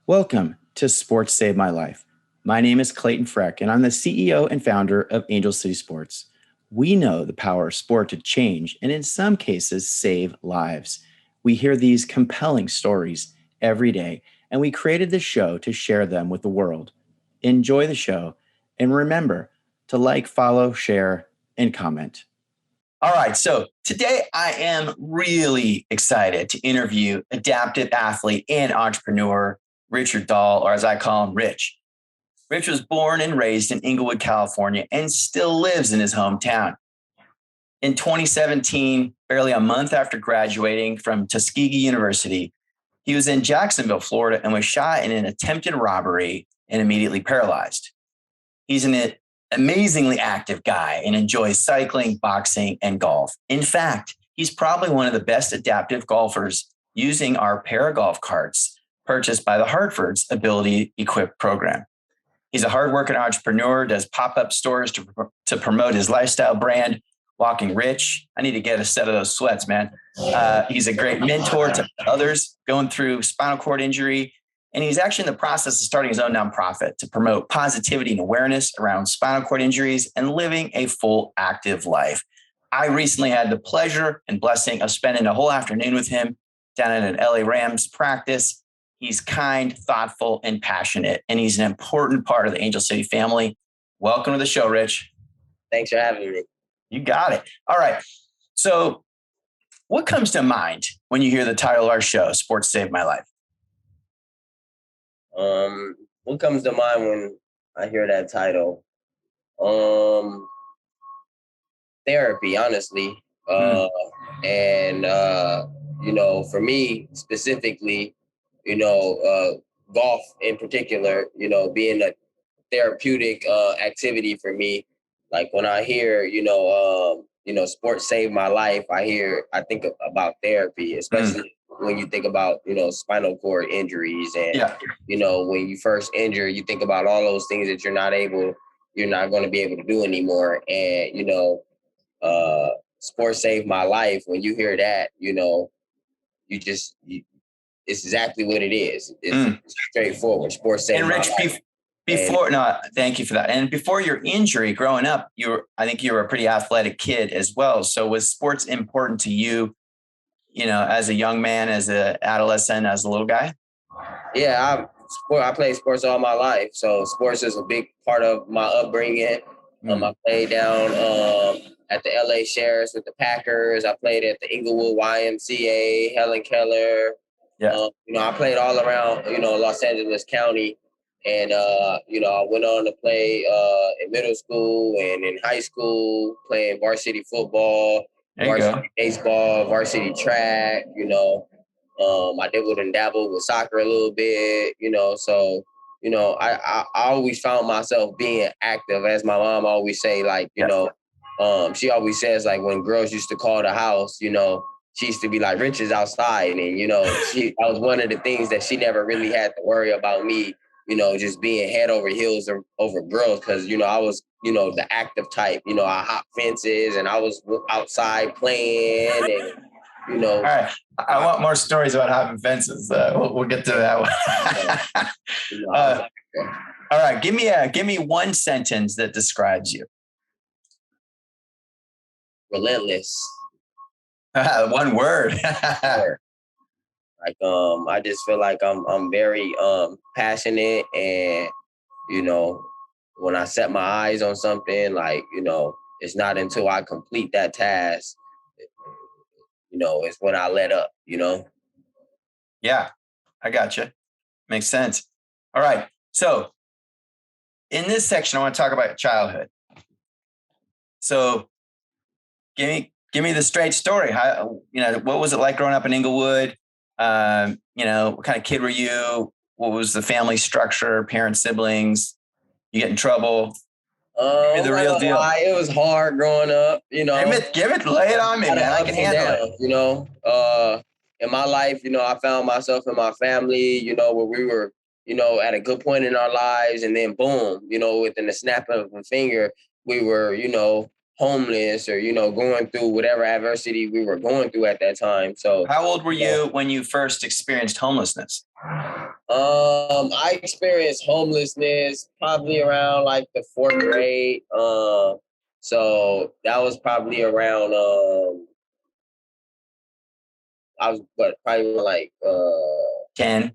Welcome to Sports Saved My Life. My name is Clayton Freck, and I'm the CEO and founder of Angel City Sports. We know the power of sport to change and in some cases save lives. We hear these compelling stories every day, and we created this show to share them with the world. Enjoy the show, and remember to like, follow, share, and comment. All right, so today I am really excited to interview adaptive athlete and entrepreneur Richard Dahl, or as I call him, Rich. Rich was born and raised in Inglewood, California, and still lives in his hometown. In 2017, barely a month after graduating from Tuskegee University, he was in Jacksonville, Florida, and was shot in an attempted robbery and immediately paralyzed. He's an amazingly active guy and enjoys cycling, boxing, and golf. In fact, he's probably one of the best adaptive golfers using our Paragolf carts purchased by the Hartford's Ability Equip program. He's a hardworking entrepreneur, does pop-up stores to promote his lifestyle brand, Walking Rich. I need to get a set of those sweats, man. He's a great mentor to others going through spinal cord injury. And he's actually in the process of starting his own nonprofit to promote positivity and awareness around spinal cord injuries and living a full active life. I recently had the pleasure and blessing of spending a whole afternoon with him down at an LA Rams practice. He's kind, thoughtful, and passionate, and he's an important part of the Angel City family. Welcome to the show, Rich. Thanks for having me. You got it. All right. So what comes to mind when you hear the title of our show, Sports Saved My Life? What comes to mind when I hear that title? Therapy, honestly. And, for me specifically, golf in particular, being a therapeutic activity for me. Like when I hear, sports saved my life, I think about therapy, especially when you think about, spinal cord injuries and, when you first injure, you think about all those things that you're not going to be able to do anymore. And, sports saved my life. When you hear that, it's exactly what it is. It's straightforward. Sports saved my life. Thank you for that. And before your injury growing up, I think you were a pretty athletic kid as well. So was sports important to you, as a young man, as an adolescent, as a little guy? Yeah, I played sports all my life. So sports is a big part of my upbringing. I played down at the LA Sheriffs with the Packers. I played at the Inglewood YMCA, Helen Keller. Yeah. I played all around, Los Angeles County. And, I went on to play in middle school and in high school, playing varsity football, varsity baseball, varsity track, I dabbled and dabbled with soccer a little bit, so, I always found myself being active, as my mom always say, like, she always says, like, when girls used to call the house, she used to be like, Rich is outside. And, that was one of the things that she never really had to worry about me, just being head over heels over girls. Cause, I was, the active type, I hopped fences and I was outside playing and, All right. I want more stories about hopping fences. We'll get to that one. All right. Give me one sentence that describes you. Relentless. One word. Like, I just feel like I'm very passionate, and when I set my eyes on something, like, it's not until I complete that task, it's when I let up, Yeah, I got you. Makes sense. All right. So in this section, I want to talk about childhood. So give me the straight story. How, what was it like growing up in Inglewood? What kind of kid were you? What was the family structure, parents, siblings? You get in trouble? Give me the real deal. It was hard growing up, you know. Give it, lay it on me, man. I can handle it. You know, in my life, you know, I found myself and my family, you know, where we were, you know, at a good point in our lives, and then boom, you know, within the snap of a finger, we were, you know, homeless or, you know, going through whatever adversity we were going through at that time. So how old were you when you first experienced homelessness? I experienced homelessness probably around like the 4th grade. So that was probably around I was probably like 10.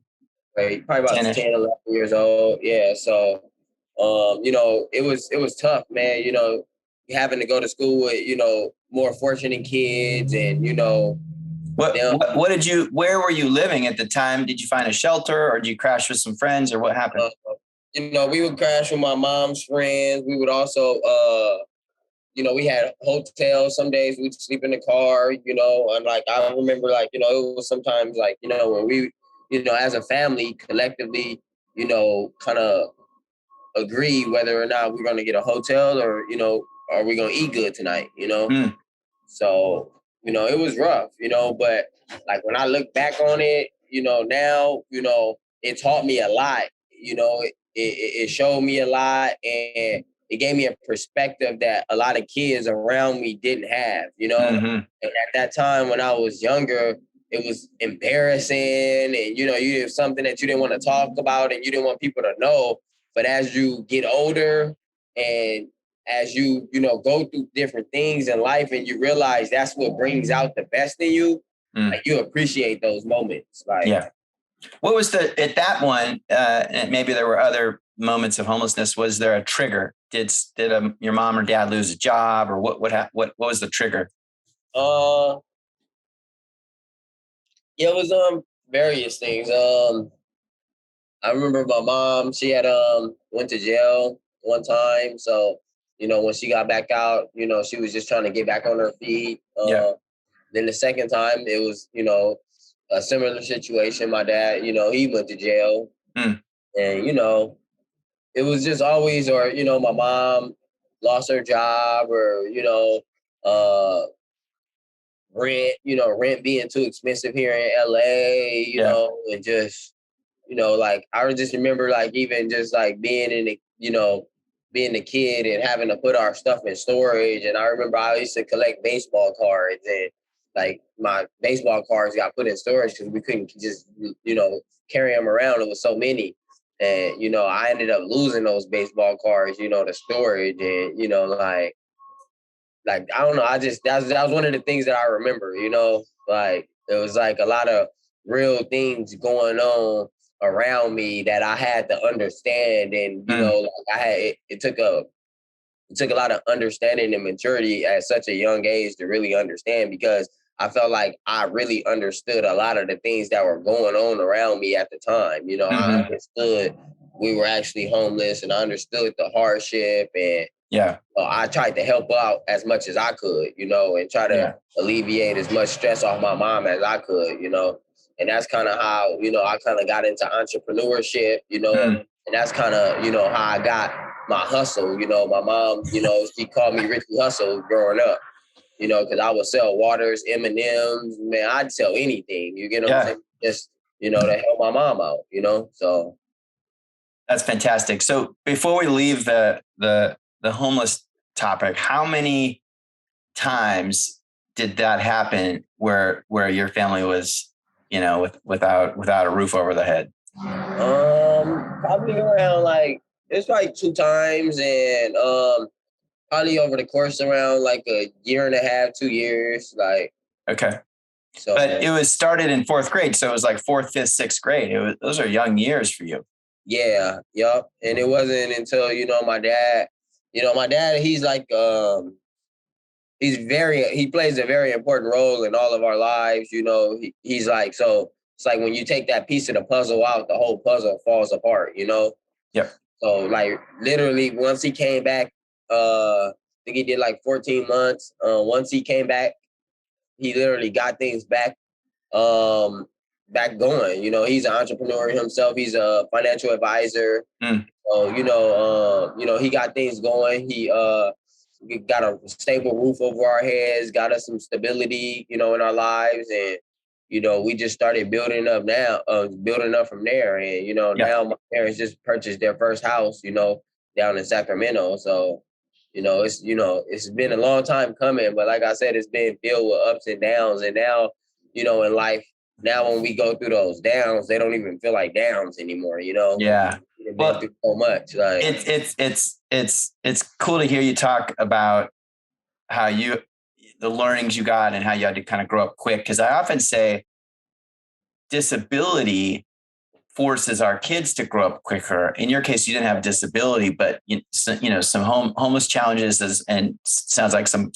Right, probably about 10, 11 years old. Yeah. So you know, it was tough, man. You know, having to go to school with, you know, more fortunate kids, and you know, where were you living at the time? Did you find a shelter, or did you crash with some friends, or what happened? You know, we would crash with my mom's friends. We would also you know, we had hotels. Some days we'd sleep in the car, you know, and like I remember, like, you know, it was sometimes like, you know, when we, you know, as a family collectively, you know, kind of agree whether or not we're going to get a hotel, or, you know, are we going to eat good tonight, you know? So, you know, it was rough, you know, but like when I look back on it, you know, now, you know, it taught me a lot, you know, it showed me a lot, and it gave me a perspective that a lot of kids around me didn't have, you know? And at that time when I was younger, it was embarrassing, and, you know, you have something that you didn't want to talk about and you didn't want people to know. But as you get older, and as you know, go through different things in life, and you realize that's what brings out the best in you, like, you appreciate those moments. Like, yeah. What was at that one, and maybe there were other moments of homelessness, was there a trigger? Did your mom or dad lose a job, or what was the trigger? Yeah, it was various things. I remember my mom, she had went to jail one time. So, you know, when she got back out, you know, she was just trying to get back on her feet. Then the second time it was, you know, a similar situation. My dad, you know, he went to jail. And, you know, it was just always, or, you know, my mom lost her job, or, you know, rent being too expensive here in LA, you know, and just, you know, like I just remember, like, even just like being in the, you know, being a kid and having to put our stuff in storage. And I remember I used to collect baseball cards, and like my baseball cards got put in storage because we couldn't just, you know, carry them around. It was so many. And, you know, I ended up losing those baseball cards, you know, to storage. And, you know, like I don't know, that was one of the things that I remember, you know, like there was like a lot of real things going on around me that I had to understand. And, you know, like it took a lot of understanding and maturity at such a young age to really understand, because I felt like I really understood a lot of the things that were going on around me at the time. You know, I understood we were actually homeless, and I understood the hardship, and I tried to help out as much as I could, you know, and try to alleviate as much stress off my mom as I could, you know. And that's kind of how, you know, I kind of got into entrepreneurship, you know, and that's kind of, you know, how I got my hustle. You know, my mom, you know, she called me Richie Hustle growing up, you know, because I would sell waters, M&Ms, man, I'd sell anything, you get what I'm saying? Just, you know, to help my mom out, you know, so. That's fantastic. So before we leave the homeless topic, how many times did that happen where your family was, you know, without a roof over the head? Probably around like, it's like 2 times, and probably over the course around like a year and a half, 2 years, like. Okay. So, but it was started in 4th grade, so it was like 4th, 5th, 6th grade. Those are young years for you. Yeah, yep. And it wasn't until, you know, my dad, he's like, he plays a very important role in all of our lives. You know, he's like, so it's like when you take that piece of the puzzle out, the whole puzzle falls apart, you know? Yep. So like literally once he came back, I think he did like 14 months. Once he came back, he literally got things back. back going. You know, he's an entrepreneur himself. He's a financial advisor. So, you know, he got things going. He got a stable roof over our heads, got us some stability, you know, in our lives. And, you know, we just started building up from there. And, you know, now my parents just purchased their first house, you know, down in Sacramento. So, you know, it's been a long time coming, but like I said, it's been filled with ups and downs. And now, you know, in life, now when we go through those downs, they don't even feel like downs anymore, you know? Yeah. We've been through so much. Like it's cool to hear you talk about how the learnings you got and how you had to kind of grow up quick. Cause I often say disability forces our kids to grow up quicker. In your case, you didn't have a disability, but some homeless challenges and sounds like some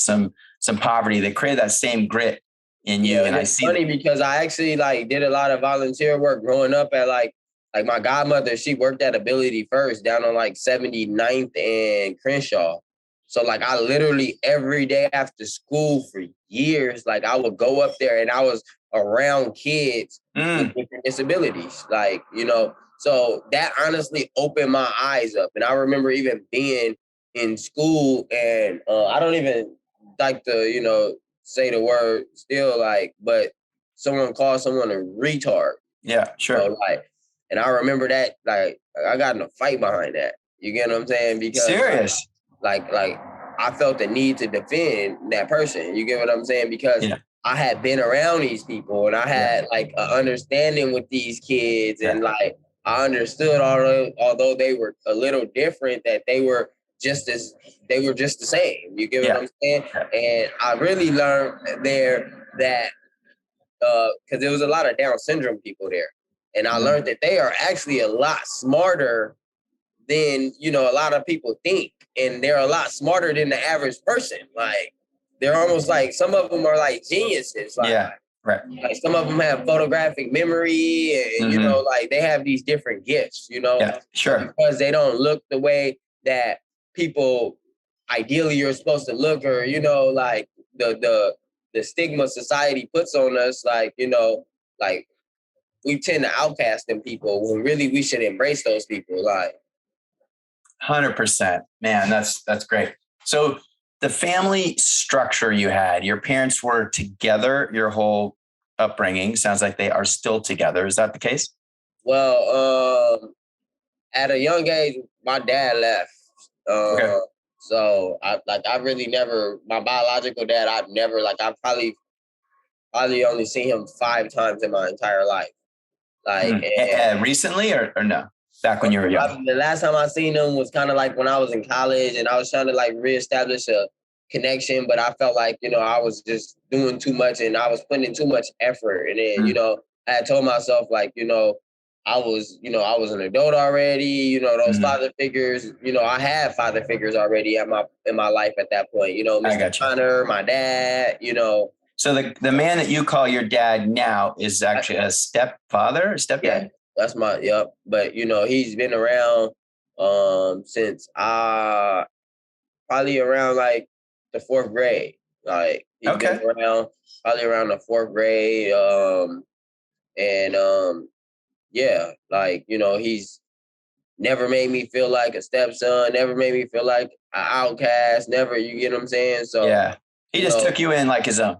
poverty. They create that same grit in you. And it's funny because I actually like did a lot of volunteer work growing up at like my godmother. She worked at Ability First down on like 79th and Crenshaw. So like I literally every day after school for years, like I would go up there and I was around kids with different disabilities. Like, you know, so that honestly opened my eyes up. And I remember even being in school and I don't even like to, you know, say the word still like, but someone called someone a retard. Yeah, sure. So, like, and I remember that, like, I got in a fight behind that. You get what I'm saying? Because serious. Like I felt the need to defend that person. You get what I'm saying? Because I had been around these people and I had like an understanding with these kids and like I understood although they were a little different that they were just the same. You get what I'm saying? And I really learned there that because there was a lot of Down syndrome people there. And I learned that they are actually a lot smarter than, you know, a lot of people think. And they're a lot smarter than the average person. Like, they're almost like, some of them are like geniuses. Like, like some of them have photographic memory and, you know, like they have these different gifts, you know, because they don't look the way that people ideally you're supposed to look or, you know, like the stigma society puts on us, like, you know, like we tend to outcast them people when really we should embrace those people. Like 100%, man. That's great. So the family structure you had, your parents were together your whole upbringing. Sounds like they are still together. Is that the case? Well, at a young age, my dad left. So I really never, my biological dad, I've probably only seen him 5 times in my entire life. Like recently or no? Back when you were young? The last time I seen him was kind of like when I was in college and I was trying to like reestablish a connection, but I felt like, you know, I was just doing too much and I was putting in too much effort. And then, you know, I had told myself like, you know, I was an adult already, you know, those father figures, you know, I had father figures already in my life at that point, you know, Mr. Connor, my dad, you know. So the man that you call your dad now is actually a stepfather or stepdad? Yeah, that's but you know, he's been around since probably around like the 4th grade. Like he's been around probably around the 4th grade. Yeah, like, you know, he's never made me feel like a stepson, never made me feel like an outcast, never, you get what I'm saying? So yeah, he just took you in like his own.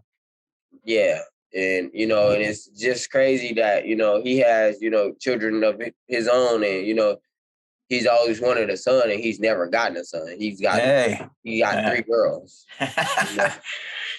Yeah. And, you know, and it's just crazy that, you know, he has, you know, children of his own and, you know, he's always wanted a son and he's never gotten a son. He got 3 girls. You know?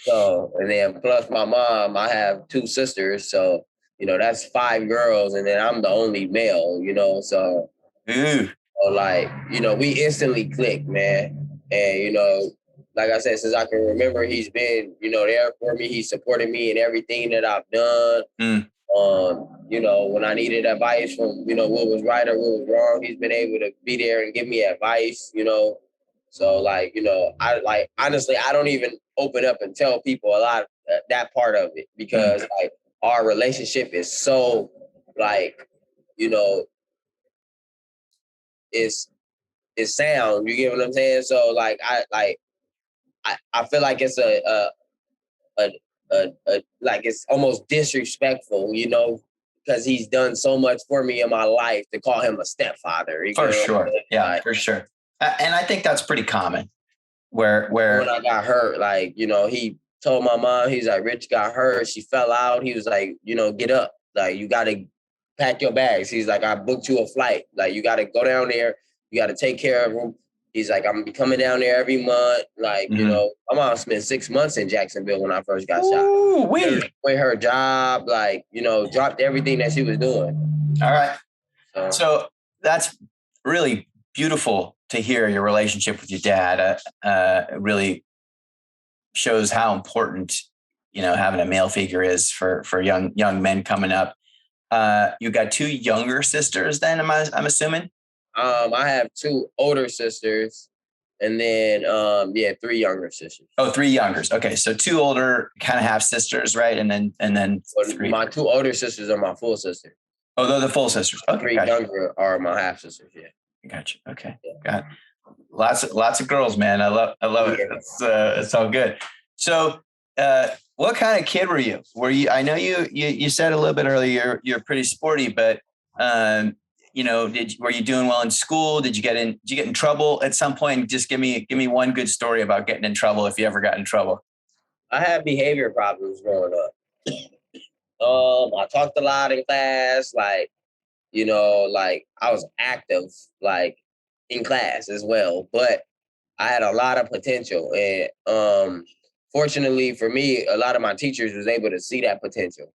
So, and then plus my mom, I have 2 sisters. So, you know, that's 5 girls and then I'm the only male, you know, so. So like, you know, we instantly clicked, man. And, you know, like I said, since I can remember, he's been, you know, there for me. He supported me in everything that I've done. You know, when I needed advice from, you know, what was right or what was wrong, he's been able to be there and give me advice, you know. So like, you know, honestly, I don't even open up and tell people a lot of that part of it because like our relationship is so like, you know, it's sound. You get what I'm saying? So like I feel like it's a like it's almost disrespectful, you know, because he's done so much for me in my life to call him a stepfather. For sure. Yeah, for sure. And I think that's pretty common where when I got hurt, like, he told my mom, he's like, Rich got hurt. She fell out. He was like, get up. Like, you got to pack your bags. He's like, I booked you a flight. Like, you got to go down there. You got to take care of him. He's like, I'm going to be coming down there every month. Like, my mom spent 6 months in Jacksonville when I first got shot. Quit her job, like, dropped everything that she was doing. All right. So that's really beautiful to hear your relationship with your dad. It really shows how important, having a male figure is for young men coming up. You got 2 younger sisters then, I'm assuming? I have 2 older sisters and then, 3 younger sisters. Oh, 3 youngers. Okay. So 2 older kind of half sisters, right? And then 3. My 2 older sisters are my full sisters. Oh, they're the full sisters. Okay. 3 younger are my half sisters. Yeah. Gotcha. Okay. Yeah. Got it. Lots of girls, man. I love it. It's all good. So, what kind of kid were you? I know you said a little bit earlier, you're pretty sporty, but, were you doing well in school? Did you get in trouble at some point? Just give me one good story about getting in trouble, if you ever got in trouble. I had behavior problems growing up. I talked a lot in class, like, I was active, like, in class as well, but I had a lot of potential. And fortunately for me, a lot of my teachers was able to see that potential.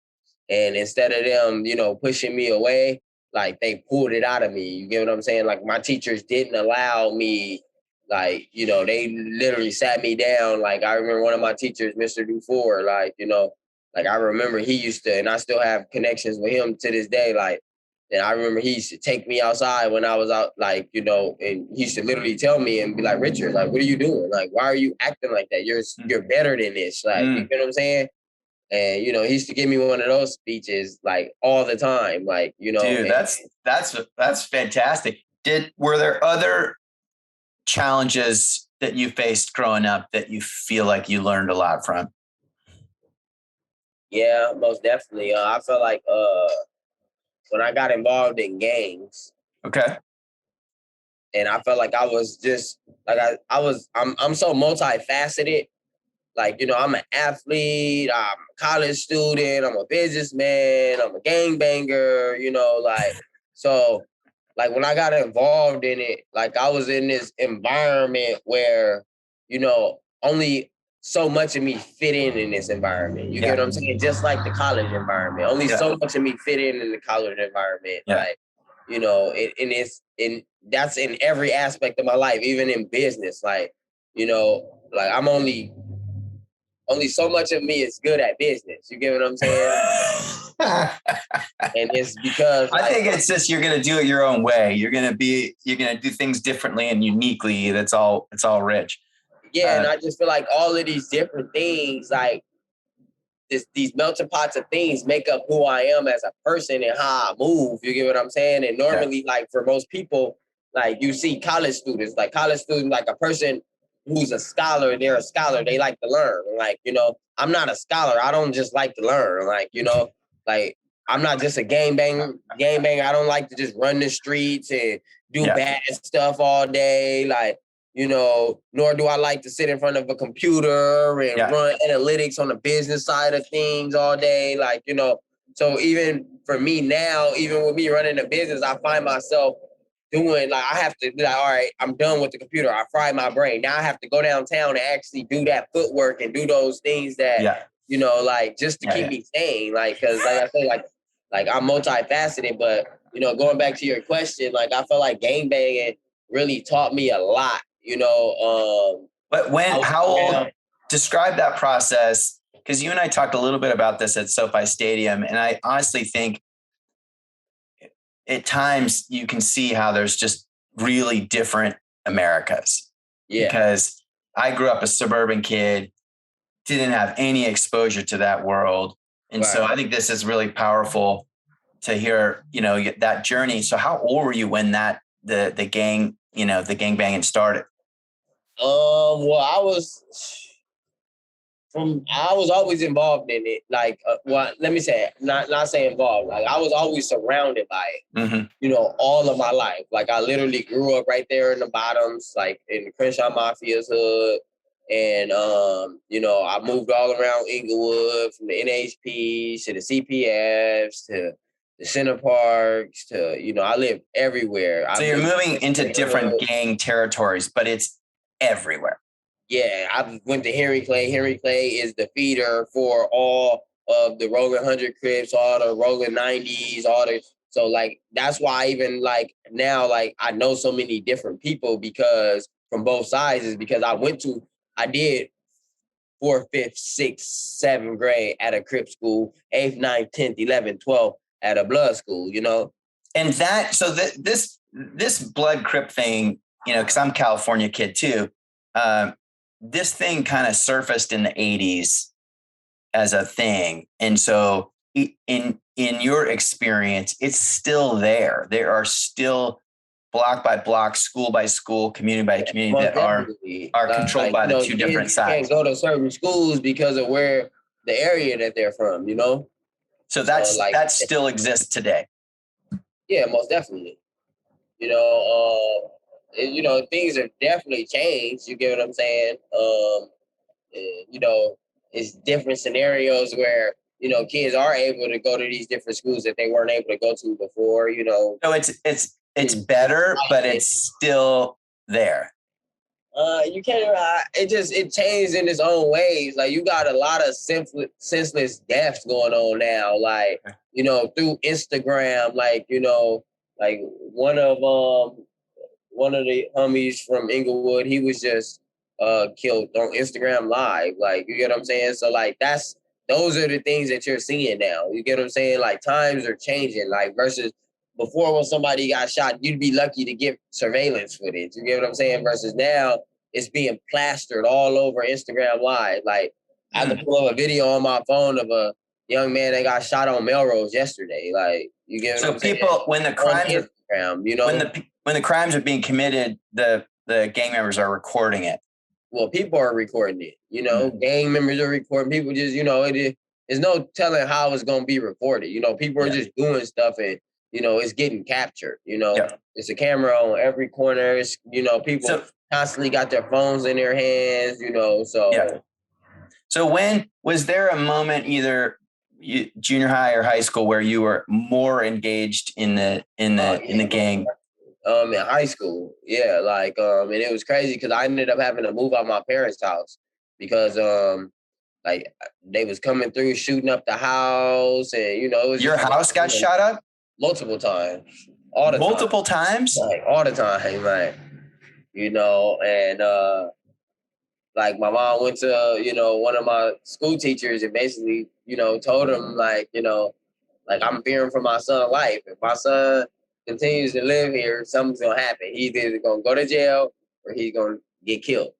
And instead of them, pushing me away, like, they pulled it out of me. You get what I'm saying? Like, my teachers didn't allow me, like, they literally sat me down. Like, I remember one of my teachers, Mr. Dufour, like, like, I remember he used to, and I still have connections with him to this day, like, and I remember he used to take me outside when I was out, like, and he used to literally tell me and be like, Richard, like, what are you doing? Like, why are you acting like that? You're better than this. Like, you know what I'm saying? And, he used to give me one of those speeches, like, all the time, like, Dude, that's fantastic. Were there other challenges that you faced growing up that you feel like you learned a lot from? Yeah, most definitely. I felt like when I got involved in gangs. Okay. And I felt like I was just like I'm so multifaceted. Like, I'm an athlete, I'm a college student, I'm a businessman, I'm a gangbanger, like, so, like, when I got involved in it, like, I was in this environment where, only so much of me fit in this environment. You get what I'm saying? Just like the college environment, only so much of me fit in the college environment. Yeah. Like, that's in every aspect of my life, even in business. Like, like, I'm only so much of me is good at business. You get what I'm saying? And it's because I think it's just, you're going to do it your own way. You're going to do things differently and uniquely. It's all rich. Yeah. And I just feel like all of these different things, like these melting pots of things make up who I am as a person and how I move. You get what I'm saying? And normally, like, for most people, like, you see college students, like a person who's a scholar, they're a scholar. They like to learn. Like, I'm not a scholar. I don't just like to learn. Like, like, I'm not just a gangbanger. I don't like to just run the streets and do bad stuff all day. Like, nor do I like to sit in front of a computer and run analytics on the business side of things all day. Like, so even for me now, even with me running a business, I find myself doing, like, I have to be like, all right, I'm done with the computer. I fried my brain. Now I have to go downtown and actually do that footwork and do those things that, like, just to keep me sane. Like, cause like I say, like I'm multifaceted, but, going back to your question, like, I feel like gangbanging really taught me a lot, But how old, describe that process. Cause you and I talked a little bit about this at SoFi Stadium. And I honestly think at times you can see how there's just really different Americas. Yeah. Because I grew up a suburban kid, didn't have any exposure to that world. And so I think this is really powerful to hear, that journey. So how old were you when the gang, the gang banging started? Well, I was always involved in it. Like, well, let me say it, not say involved. Like, I was always surrounded by it. Mm-hmm. You know, all of my life. Like, I literally grew up right there in the bottoms, like in the Crenshaw Mafia's hood. And you know, I moved all around Inglewood, from the NHPs to the CPFs to the Center Parks to, you know, I lived everywhere. So you're moving into different gang territories, but it's everywhere. Yeah, I went to Henry Clay. Henry Clay is the feeder for all of the Rolling 100 Crips, all the Rolling 90s, all the, so like that's why even like now, like I know so many different people because from both sides, is because I did 4th, 5th, 6th, 7th grade at a Crip school, 8th, 9th, 10th, 11th, 12th at a blood school, you know? And that, so this blood Crip thing, you know, because I'm a California kid too, this thing kind of surfaced in the 80s as a thing. And so in your experience, it's still there. There are still block by block, school by school, community by community that are controlled by the two different sides. You can't go to certain schools because of where the area that they're from, you know? So that still exists today. Yeah, most definitely. You know, things have definitely changed. You get what I'm saying? You know, it's different scenarios where, you know, kids are able to go to these different schools that they weren't able to go to before, you know. So it's better, but it's still there. You can't. It changed in its own ways. Like you got a lot of senseless deaths going on now. Like, you know, through Instagram. Like, you know, like one of the homies from Inglewood, he was just killed on Instagram Live. Like, you get what I'm saying? So like those are the things that you're seeing now. You get what I'm saying? Like times are changing. Like versus before, when somebody got shot, you'd be lucky to get surveillance footage. You get what I'm saying? Versus now, it's being plastered all over Instagram Live. Like I could pull up a video on my phone of a young man that got shot on Melrose yesterday. Like you get what I'm saying? So people, when the crimes are, you know, when the crimes are being committed, the gang members are recording it. Well, people are recording it. You know, gang members are recording. People just, you know, there's no telling how it's gonna be recorded. You know, people are just doing stuff and, you know, it's getting captured. You know, it's a camera on every corner. It's, you know, people constantly got their phones in their hands. You know, so. So when was there a moment, either junior high or high school, where you were more engaged in the gang? In high school, like and it was crazy because I ended up having to move out my parents' house because like they was coming through shooting up the house, and you know, it was your house got shot up multiple times, all the multiple times, like all the time, like, you know, and like my mom went to, you know, one of my school teachers and basically, you know, told him like, you know, like I'm fearing for my son's life. If my son continues to live here, something's gonna happen. He's either gonna go to jail or he's gonna get killed.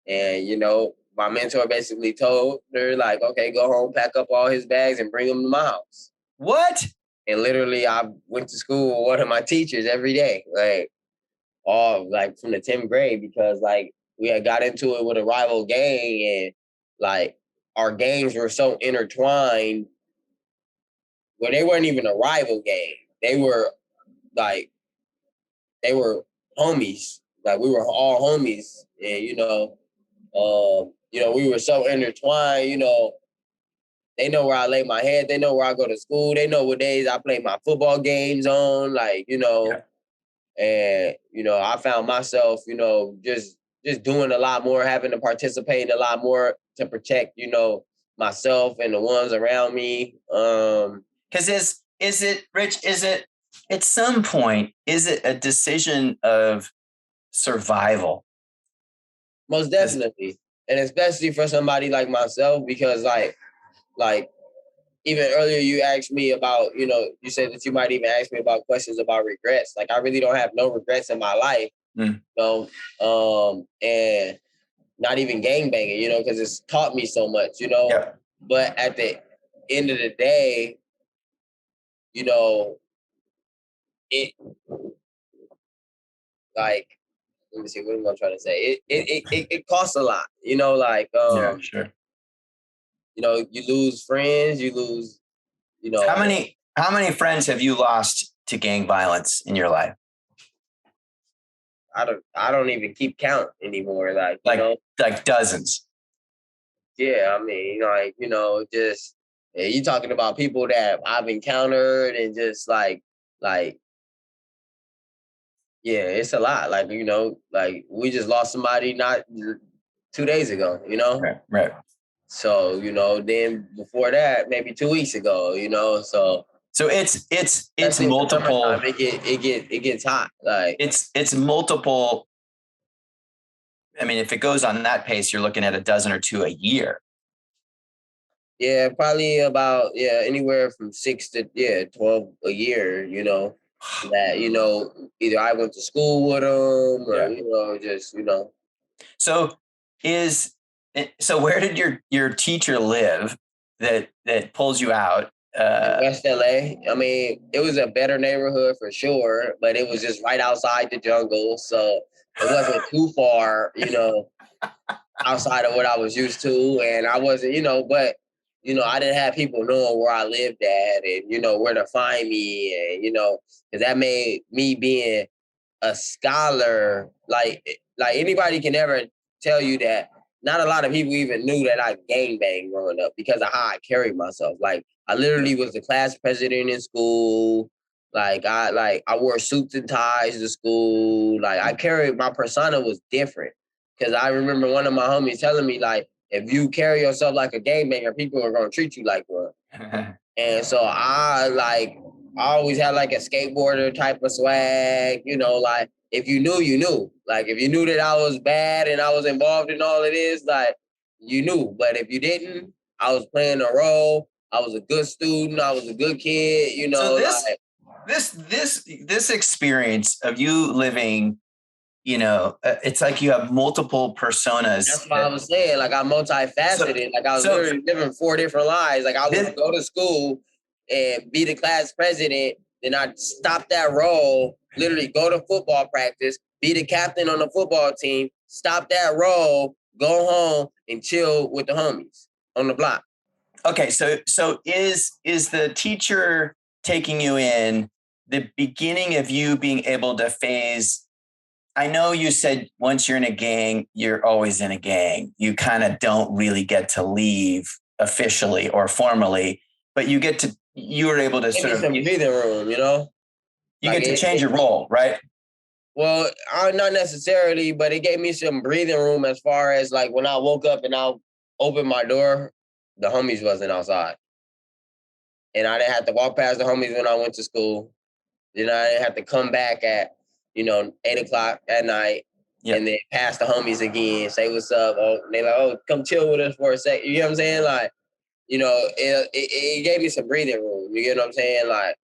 And you know, my mentor basically told her like, okay, go home, pack up all his bags, and bring him to my house. What? And literally, I went to school with one of my teachers every day, like all like from the 10th grade, because like we had got into it with a rival gang, and like our gangs were so intertwined. Well, they weren't even a rival gang. They were like, they were homies. Like we were all homies, and you know, we were so intertwined. You know, they know where I lay my head. They know where I go to school. They know what days I play my football games on. Like, you know, and you know, I found myself, you know, just doing a lot more, having to participate in a lot more to protect, you know, myself and the ones around me. Because is it, Rich? Is it at some point? Is it a decision of survival? Most definitely, and especially for somebody like myself, because like even earlier you asked me about, you know, you said that you might even ask me about questions about regrets. Like I really don't have no regrets in my life, you know, and not even gangbanging, you know, because it's taught me so much, you know. Yeah. But at the end of the day, you know, it like, let me see, what am I trying to say? It costs a lot, you know, like yeah, sure. you know, you lose friends, you lose, you know. How many friends have you lost to gang violence in your life? I don't even keep count anymore. Like, you know, like dozens. Yeah, I mean, like, you know, just you talking about people that I've encountered and just yeah, it's a lot. Like, you know, like we just lost somebody not 2 days ago, you know? Right. So, you know, then before that, maybe 2 weeks ago, you know, so it's multiple. It gets hot. Like it's multiple. I mean, if it goes on that pace, you're looking at a dozen or two a year. Yeah, probably about anywhere from 6 to 12 a year, you know. That, you know, either I went to school with them or, you know, just, you know. So where did your teacher live that pulls you out? In West LA. I mean, it was a better neighborhood for sure, but it was just right outside the jungle. So it wasn't too far, you know, outside of what I was used to. And I wasn't, you know, but, you know, I didn't have people knowing where I lived at and, you know, where to find me. And, you know, because that made me being a scholar, like anybody can never tell you that. Not a lot of people even knew that I gang banged growing up because of how I carried myself. Like I literally was the class president in school. I wore suits and ties to school. Like I carried my persona was different. Cause I remember one of my homies telling me, like, if you carry yourself like a gangbanger, people are gonna treat you like one. And so I always had like a skateboarder type of swag, you know, like if you knew, you knew. Like if you knew that I was bad and I was involved in all of this, like you knew. But if you didn't, I was playing a role. I was a good student. I was a good kid, you know. So this experience of you living, you know, it's like you have multiple personas. That's what I was saying. Like I'm multifaceted. Like I was literally living 4 different lives. Like I would go to school and be the class president. Then I'd stop that role, literally go to football practice, be the captain on the football team, stop that role, go home and chill with the homies on the block. Okay, so is the teacher taking you in the beginning of you being able to phase? I know you said once you're in a gang, you're always in a gang. You kind of don't really get to leave officially or formally, but you were able to sort of some breathing room, you know? You get to change your role, right? Well, not necessarily, but it gave me some breathing room as far as like when I woke up and I opened my door, the homies wasn't outside. And I didn't have to walk past the homies when I went to school. Then I didn't have to come back at, 8:00 at night and then pass the homies again, say what's up. Oh, they like, oh, come chill with us for a sec. You know what I'm saying? Like, it gave me some breathing room. You get what I'm saying? Like,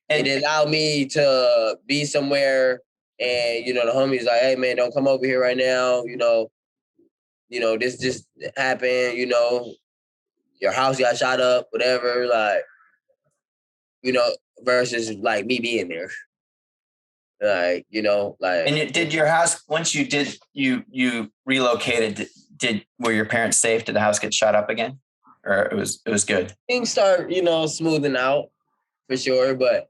it allowed me to be somewhere and, the homies like, hey, man, don't come over here right now. This just happened, your house got shot up, whatever. Like, versus like me being there. Like, And did your house, once you relocated, were your parents safe? Did the house get shot up again? Or it was good? Things start, smoothing out for sure. But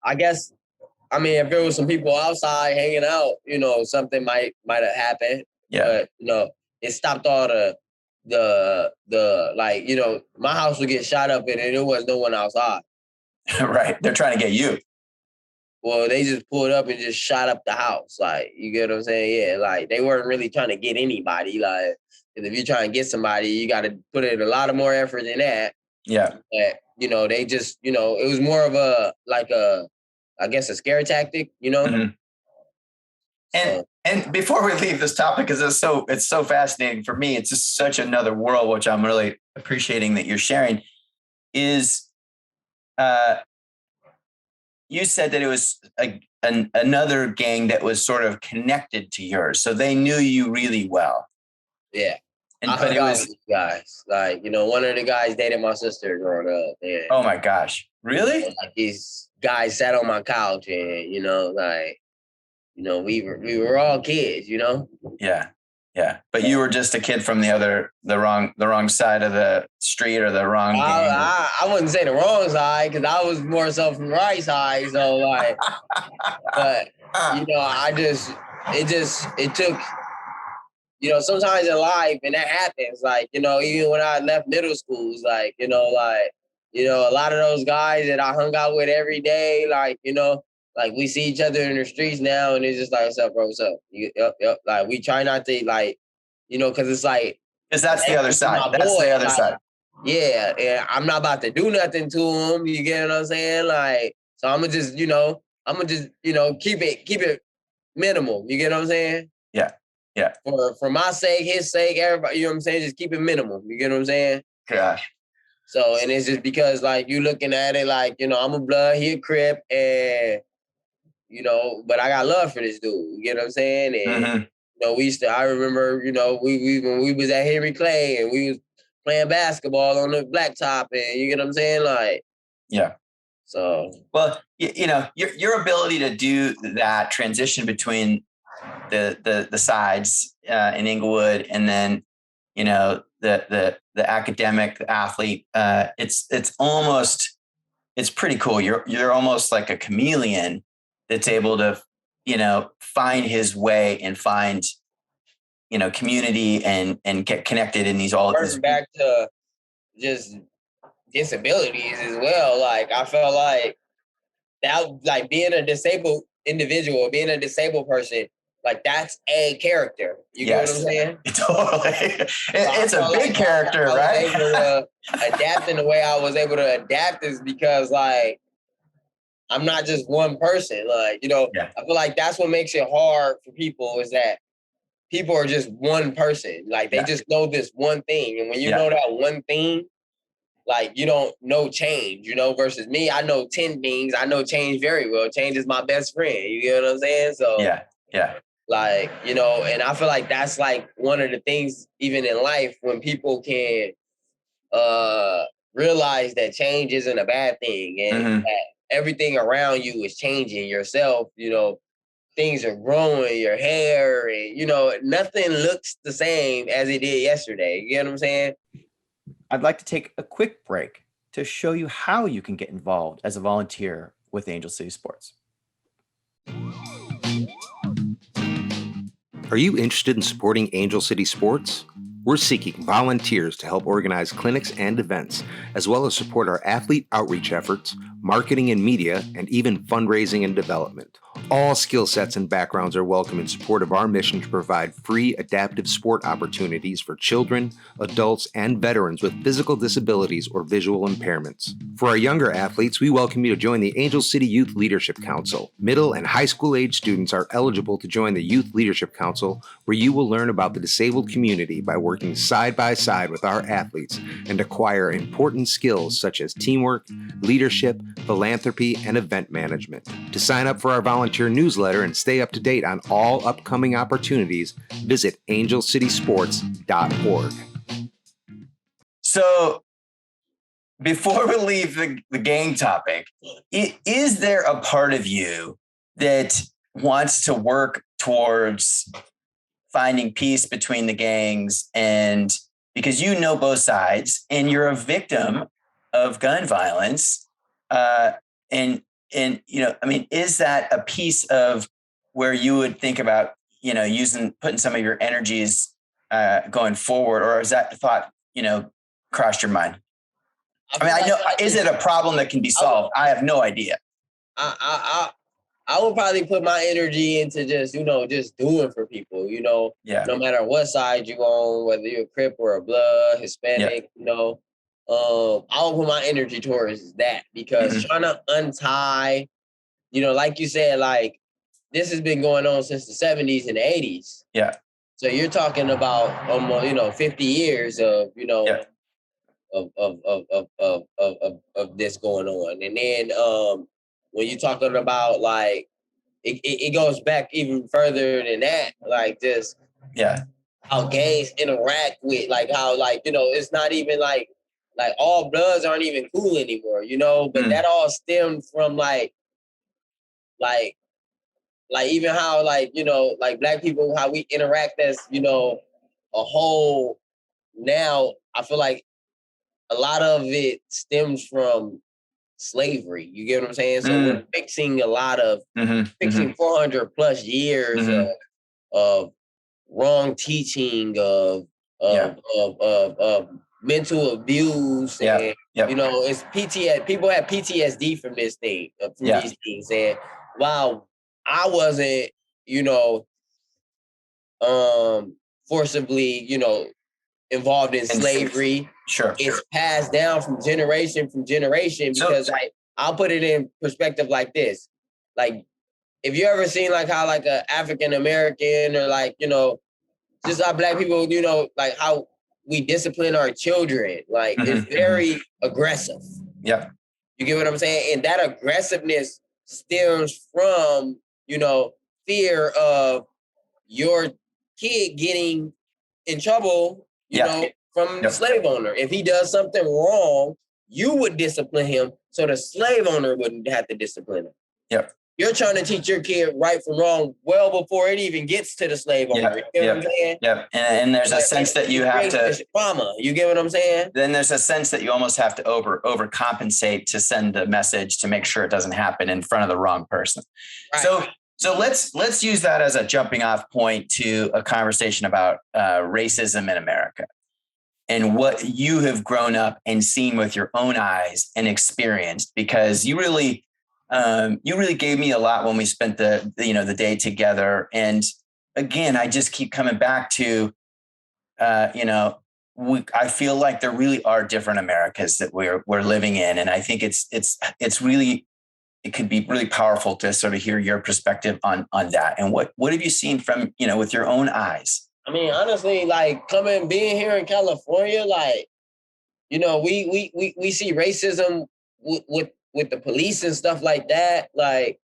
I guess, if there was some people outside hanging out, something might have happened. Yeah. But, it stopped all the like, my house would get shot up and there was no one outside. Right. They're trying to get you. Well, they just pulled up and just shot up the house. Like, you get what I'm saying? Yeah, like they weren't really trying to get anybody. Like, if you're trying to get somebody, you got to put in a lot of more effort than that. Yeah. But, they just, it was more of I guess a scare tactic, Mm-hmm. And before we leave this topic, because it's so fascinating for me, it's just such another world, which I'm really appreciating that you're sharing, is you said that it was another gang that was sort of connected to yours. So they knew you really well. Yeah. But it was guys. Like, one of the guys dated my sister growing up. Yeah. Oh my gosh. Really? Like these guys sat on my couch and, we were all kids, Yeah. Yeah. But you were just a kid from the wrong side of the street or the wrong gang. I wouldn't say the wrong side because I was more so from the right side. So like, but it took, sometimes in life, and that happens, like, even when I left middle schools, like, a lot of those guys that I hung out with every day, like, like we see each other in the streets now and it's just like, what's up, bro? What's up? Yep. Like we try not to like, cause it's like, because that's the other side. That's the other side. Yeah. And I'm not about to do nothing to him. You get what I'm saying? Like, so I'm gonna just, keep it minimal. You get what I'm saying? Yeah. Yeah. For my sake, his sake, everybody, you know what I'm saying? Just keep it minimal. You get what I'm saying? Gosh. So, and it's just because like you looking at it like, I'm a blood, he a Crip, and but I got love for this dude. You get what I'm saying? And I remember, we when we was at Henry Clay and we was playing basketball on the blacktop, and you get what I'm saying? Like, yeah. So, well, your ability to do that transition between the sides in Inglewood and then, the academic, the athlete, it's pretty cool. You're almost like a chameleon that's able to, find his way and find, community and get connected in these back to just disabilities as well. Like I felt like that, like being a disabled individual, being a disabled person, like that's a character. You get what I'm saying? Totally. It's a big character, right? Able to adapt in the way I was able to adapt is because like I'm not just one person. Like, I feel like that's what makes it hard for people is that people are just one person. Like they just know this one thing. And when you know that one thing, like you don't know change, versus me, I know 10 things. I know change very well. Change is my best friend. You get what I'm saying? So yeah. Like, and I feel like that's like one of the things even in life when people can realize that change isn't a bad thing and that everything around you is changing yourself, things are growing, your hair, and nothing looks the same as it did yesterday. You get what I'm saying? I'd like to take a quick break to show you how you can get involved as a volunteer with Angel City Sports. Are you interested in supporting Angel City Sports? We're seeking volunteers to help organize clinics and events, as well as support our athlete outreach efforts, marketing and media, and even fundraising and development. All skill sets and backgrounds are welcome in support of our mission to provide free adaptive sport opportunities for children, adults, and veterans with physical disabilities or visual impairments. For our younger athletes, we welcome you to join the Angel City Youth Leadership Council. Middle and high school age students are eligible to join the Youth Leadership Council, where you will learn about the disabled community by working side by side with our athletes and acquire important skills such as teamwork, leadership, philanthropy, and event management. To sign up for our volunteer newsletter and stay up to date on all upcoming opportunities, visit angelcitysports.org. So, before we leave the gang topic, is there a part of you that wants to work towards finding peace between the gangs, and because you know both sides and you're a victim of gun violence, and is that a piece of where you would think about putting some of your energies going forward, or has that thought crossed your mind? I know, is it a problem that can be solved? I have no idea. I would probably put my energy into just doing for people, no matter what side you're on, whether you're a Crip or a Blood, Hispanic, I would put my energy towards that because trying to untie, like you said, like this has been going on since the 70s and the 80s. Yeah. So you're talking about almost, 50 years of, of this going on. And then when you're talking about like it goes back even further than that, like just how gangs interact with like how it's not even like all Bloods aren't even cool anymore, but that all stemmed from like like even how like, you know, like Black people, how we interact as, you know, a whole. Now I feel like a lot of it stems from slavery. You get what I'm saying? So we're fixing a lot of 400 plus years of wrong teaching, of mental abuse, and you know, it's PTSD. People have PTSD from this thing, from these things. And while I wasn't, you know, forcibly, you know, involved in slavery, it's passed down from generation because like I'll put it in perspective like this. Like if you ever seen like how like a African American or like, you know, just how Black people, you know, like how we discipline our children, like it's very aggressive. Yeah. You get what I'm saying? And that aggressiveness stems from, you know, fear of your kid getting in trouble, you know, from the slave owner. If he does something wrong, you would discipline him so the slave owner wouldn't have to discipline him. Yep. You're trying to teach your kid right from wrong well before it even gets to the slave owner. You get what I'm saying? Yep. And there's a sense that you have to trauma. You get what I'm saying? Then there's a sense that you almost have to overcompensate to send a message to make sure it doesn't happen in front of the wrong person. Right. So let's use that as a jumping off point to a conversation about racism in America and what you have grown up and seen with your own eyes and experienced, because you really gave me a lot when we spent the day together. And again, I just keep coming back to, I feel like there really are different Americas that we're living in. And I think it's really, it could be really powerful to sort of hear your perspective on that. And what have you seen from, you know, with your own eyes? I mean, honestly, like being here in California, like, you know, we see racism with the police and stuff like that. Like,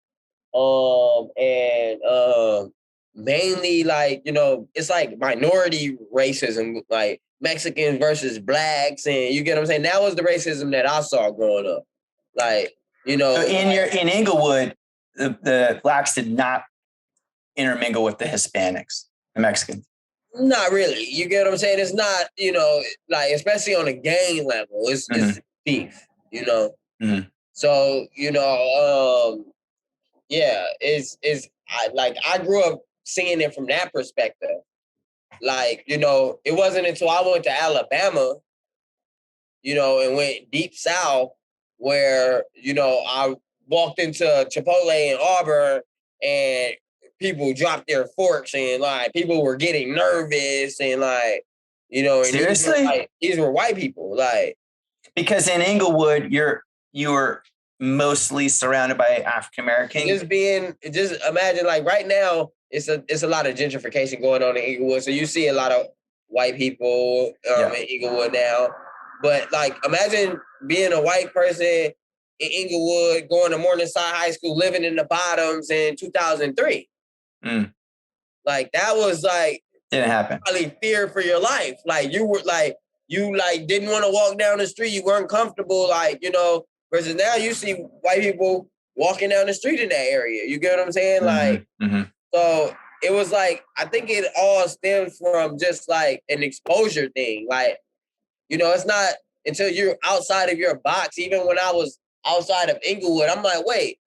mainly like, you know, it's like minority racism, like Mexicans versus Blacks. And you get what I'm saying? That was the racism that I saw growing up. Like, you know, so in Inglewood, the Blacks did not intermingle with the Hispanics, the Mexicans. Not really. You get what I'm saying? It's not, you know, like especially on a gang level, it's beef, you know. So, you know, I grew up seeing it from that perspective. Like, you know, it wasn't until I went to Alabama, you know, and went deep south where, you know, I walked into Chipotle in Auburn and people dropped their forks and like people were getting nervous and like, you know, and seriously, these were white people, like, because in Inglewood you were mostly surrounded by African Americans. Just imagine like right now it's a lot of gentrification going on in Inglewood, so you see a lot of white people in Inglewood now. But like imagine being a white person in Inglewood, going to Morningside High School, living in the bottoms in 2003. Like that was like didn't happen. Probably fear for your life. Like you didn't want to walk down the street. You weren't comfortable. Like, you know, versus now you see white people walking down the street in that area. You get what I'm saying? Like, so it was like, I think it all stems from just like an exposure thing. Like, you know, it's not until you're outside of your box. Even when I was outside of Inglewood, I'm like, wait,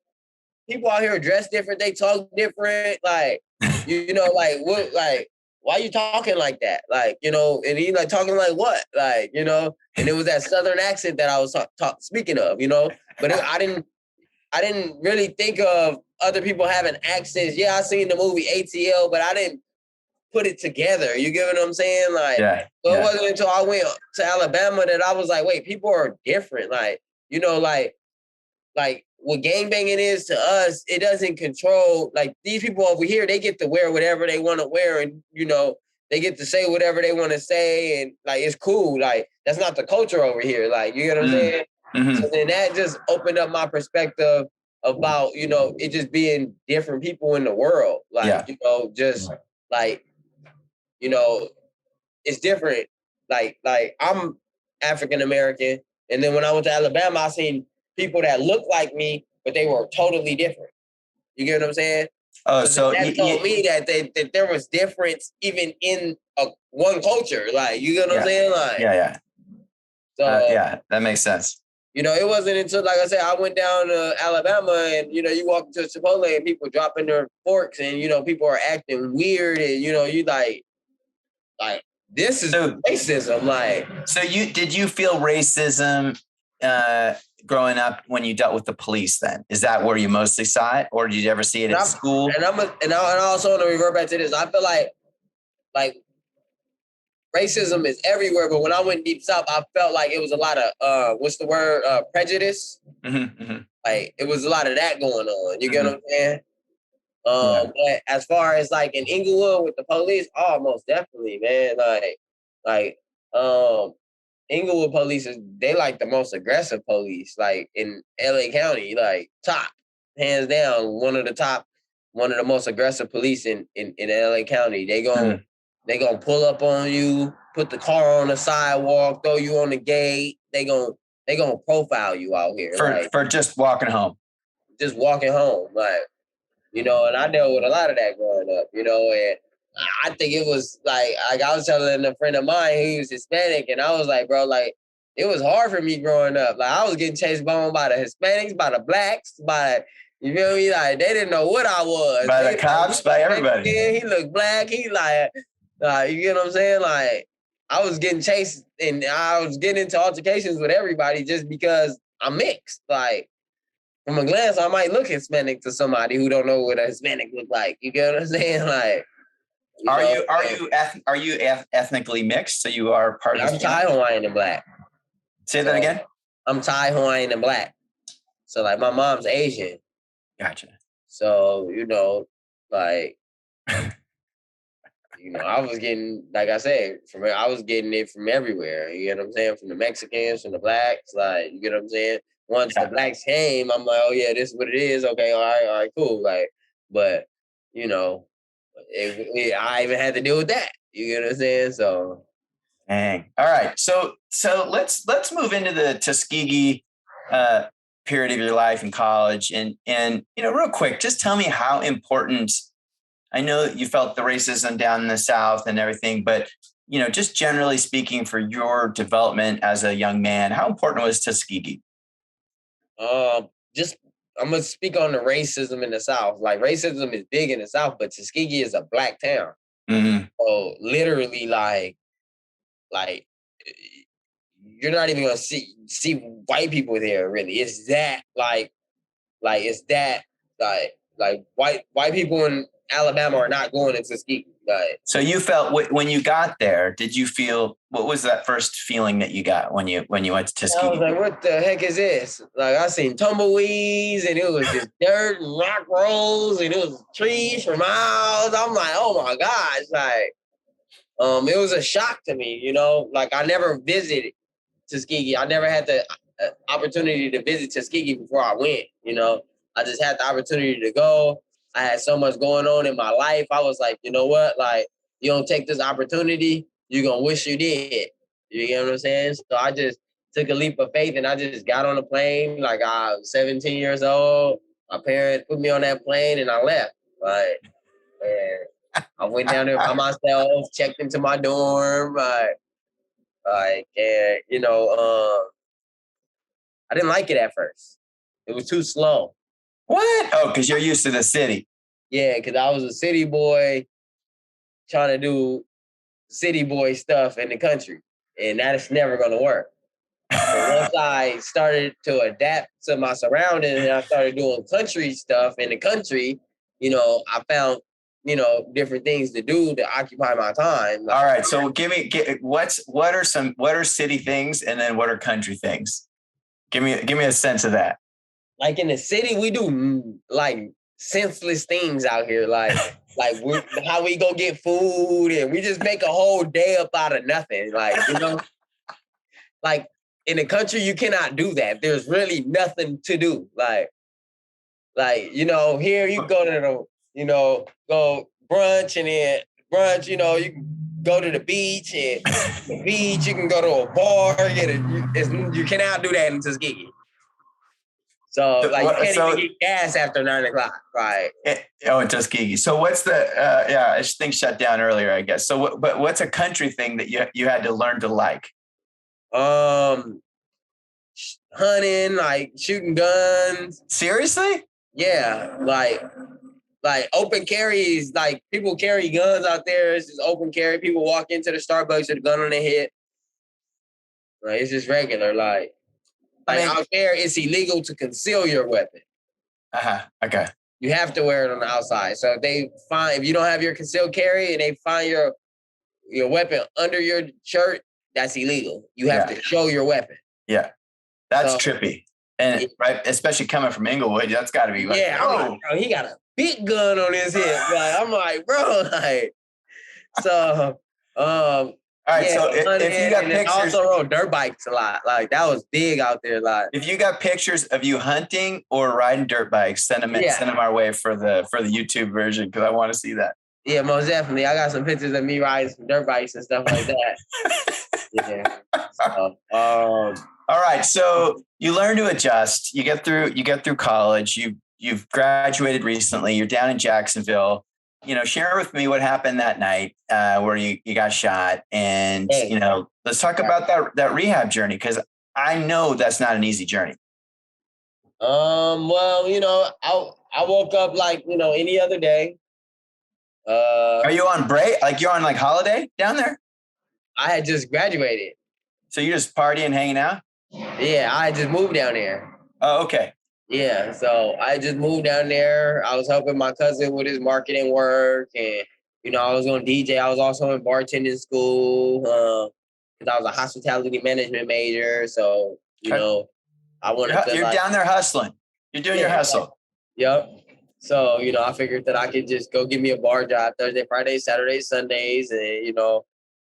people out here dress different. They talk different. Like, you know, like what, like, why are you talking like that? Like, you know, and he like talking like what? Like, you know, and it was that Southern accent that I was speaking of, you know, but I didn't really think of other people having accents. Yeah, I seen the movie ATL, but I didn't put it together. You get what I'm saying? Like, it wasn't until I went to Alabama that I was like, wait, people are different. Like, you know, like what gangbanging is to us, it doesn't control, like these people over here, they get to wear whatever they want to wear and, you know, they get to say whatever they want to say and like, it's cool. Like, that's not the culture over here. Like, you get what I'm saying? So then that just opened up my perspective about, you know, it just being different people in the world. Like, you know, just like, you know, it's different. Like I'm African-American. And then when I went to Alabama, I seen people that looked like me, but they were totally different. You get what I'm saying? Oh, so that told me that there was difference even in one culture. Like, you know what I'm saying? Like, yeah. So yeah, that makes sense. You know, it wasn't until, like I said, I went down to Alabama and, you know, you walk into Chipotle and people dropping their forks and, you know, people are acting weird and, you know, you like this is racism. Like, so did you feel racism growing up when you dealt with the police then? Is that where you mostly saw it, or did you ever see it at school? And I also want to revert back to this. I feel like racism is everywhere, but when I went deep south, I felt like it was a lot of what's the word? Prejudice. Like, it was a lot of that going on. You get what I'm saying? But as far as like in Inglewood with the police, oh, most definitely, man. Like Inglewood police they like the most aggressive police, like in LA County, like top, hands down, one of the most aggressive police in LA County. They gonna pull up on you, put the car on the sidewalk, throw you on the gate. They gonna profile you out here for just walking home. Just walking home, like, you know, and I dealt with a lot of that growing up, you know, and I think it was like I was telling a friend of mine who was Hispanic, and I was like, bro, like, it was hard for me growing up. Like, I was getting chased by the Hispanics, by the blacks, you feel me? Like, they didn't know what I was. By the cops, by everybody. Yeah, he looked black. He like, you get what I'm saying? Like, I was getting chased and I was getting into altercations with everybody just because I'm mixed. Like, from a glance, I might look Hispanic to somebody who don't know what a Hispanic look like. You get what I'm saying? Like, are you ethnically mixed? So you are part of. I'm Thai, Hawaiian, and black. Say that again. I'm Thai, Hawaiian, and black. So like, my mom's Asian. Gotcha. So, you know, like, you know, I was getting, like I said, I was getting it from everywhere. You get what I'm saying? From the Mexicans, from the blacks. Like, you get what I'm saying? Once the blacks came, I'm like, oh yeah, this is what it is. Okay, all right, cool. Like, but you know, I even had to deal with that. You get what I'm saying? So, dang. All right, so let's move into the Tuskegee period of your life in college, and you know, real quick, just tell me how important. I know you felt the racism down in the South and everything, but you know, just generally speaking, for your development as a young man, how important was Tuskegee? I'm gonna speak on the racism in the South. Like, racism is big in the South, but Tuskegee is a black town. Mm-hmm. So literally, like you're not even gonna see white people there. Really, it's that it's that white people in Alabama are not going to Tuskegee. So you felt when you got there, did you feel, what was that first feeling that you got when you went to Tuskegee? I was like, what the heck is this? Like, I seen tumbleweeds and it was just dirt and rock rolls and it was trees for miles. I'm like, oh my gosh. Like, it was a shock to me, you know, like, I never visited Tuskegee. I never had the opportunity to visit Tuskegee before I went, you know. I just had the opportunity to go. I had so much going on in my life. I was like, you know what? Like, you don't take this opportunity, you're going to wish you did. You get what I'm saying? So I just took a leap of faith and I just got on a plane. Like, I was 17 years old. My parents put me on that plane and I left. Like, and I went down there by myself, checked into my dorm. And, you know, I didn't like it at first. It was too slow. What? Oh, because you're used to the city. Yeah, because I was a city boy trying to do city boy stuff in the country. And that is never going to work. But once I started to adapt to my surroundings and I started doing country stuff in the country, you know, I found, you know, different things to do to occupy my time. All right. So what are city things and then what are country things? Give me a sense of that. Like, in the city, we do like senseless things out here. Like how we go get food and we just make a whole day up out of nothing. Like, you know, like in the country, you cannot do that. There's really nothing to do. Like, you know, here you go to the, you know, go brunch and then brunch, you know, you can go to the beach and the beach, you can go to a bar, you cannot do that in Tuskegee. So like you can't even get gas after 9 o'clock, right? In Tuskegee. So what's the things shut down earlier, I guess. So but what's a country thing that you had to learn to like? Hunting, like shooting guns. Seriously? Yeah, like open carries, like people carry guns out there. It's just open carry. People walk into the Starbucks with a gun on their head. Like it's just regular. Like out there, it's illegal to conceal your weapon. Okay. You have to wear it on the outside. So if you don't have your concealed carry and they find your weapon under your shirt, that's illegal. You have to show your weapon. Yeah. That's trippy. And right, especially coming from Inglewood, that's got to be like, I'm like, bro, he got a big gun on his hip. Like, I'm like, bro, like, so, all right. So if you got pictures, I also rode dirt bikes a lot. Like that was big out there. Like, if you got pictures of you hunting or riding dirt bikes, send them our way for the YouTube version because I want to see that. Yeah, most definitely. I got some pictures of me riding some dirt bikes and stuff like that. Yeah. So, all right. So you learn to adjust. You get through college. You've graduated recently. You're down in Jacksonville. Share with me what happened that night where you got shot. And, let's talk about that rehab journey because I know that's not an easy journey. Well, I woke up like, any other day. Are you on break? Like you're on like holiday down there? I had just graduated. So you're just partying, hanging out? Yeah, I just moved down there. Oh, okay. Yeah, so I just moved down there. I was helping my cousin with his marketing work, and I was on DJ. I was also in bartending school because I was a hospitality management major. So I wanted to. You're down there hustling. You're doing your hustle. Yep. So I figured that I could just go give me a bar job Thursday, Friday, Saturdays, Sundays, and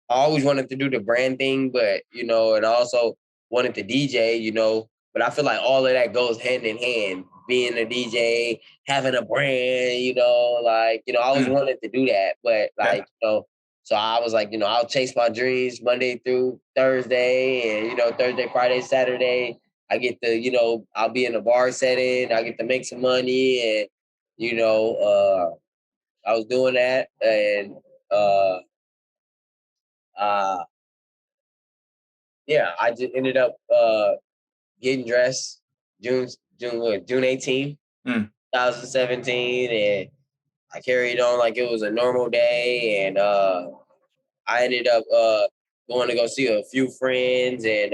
I always wanted to do the brand thing, but and I also wanted to DJ, but I feel like all of that goes hand in hand. Being a DJ, having a brand, I always wanted to do that, but so I was like, I'll chase my dreams Monday through Thursday, and Thursday, Friday, Saturday, I get to, I'll be in a bar setting, I get to make some money, and I was doing that, and I just ended up getting dressed June 18th, 2017, and I carried on like it was a normal day, and I ended up going to go see a few friends, and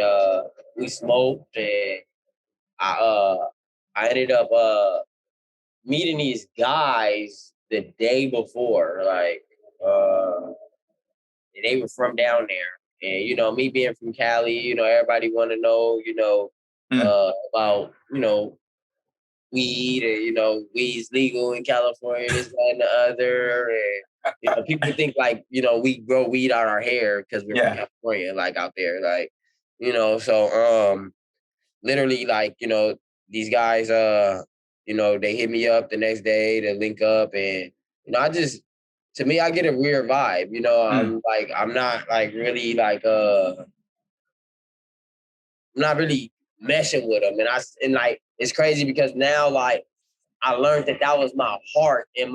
we smoked, and I ended up meeting these guys the day before, like they were from down there. And, me being from Cali, everybody want to know, about, weed, and, weed's legal in California, this, that, and the other. And, people think like, we grow weed out our hair because we're from California, like out there, like, so literally like, these guys, they hit me up the next day to link up, and, to me, I get a weird vibe, I'm not like really like, I'm not really meshing with them. And like, it's crazy because now like I learned that was my heart and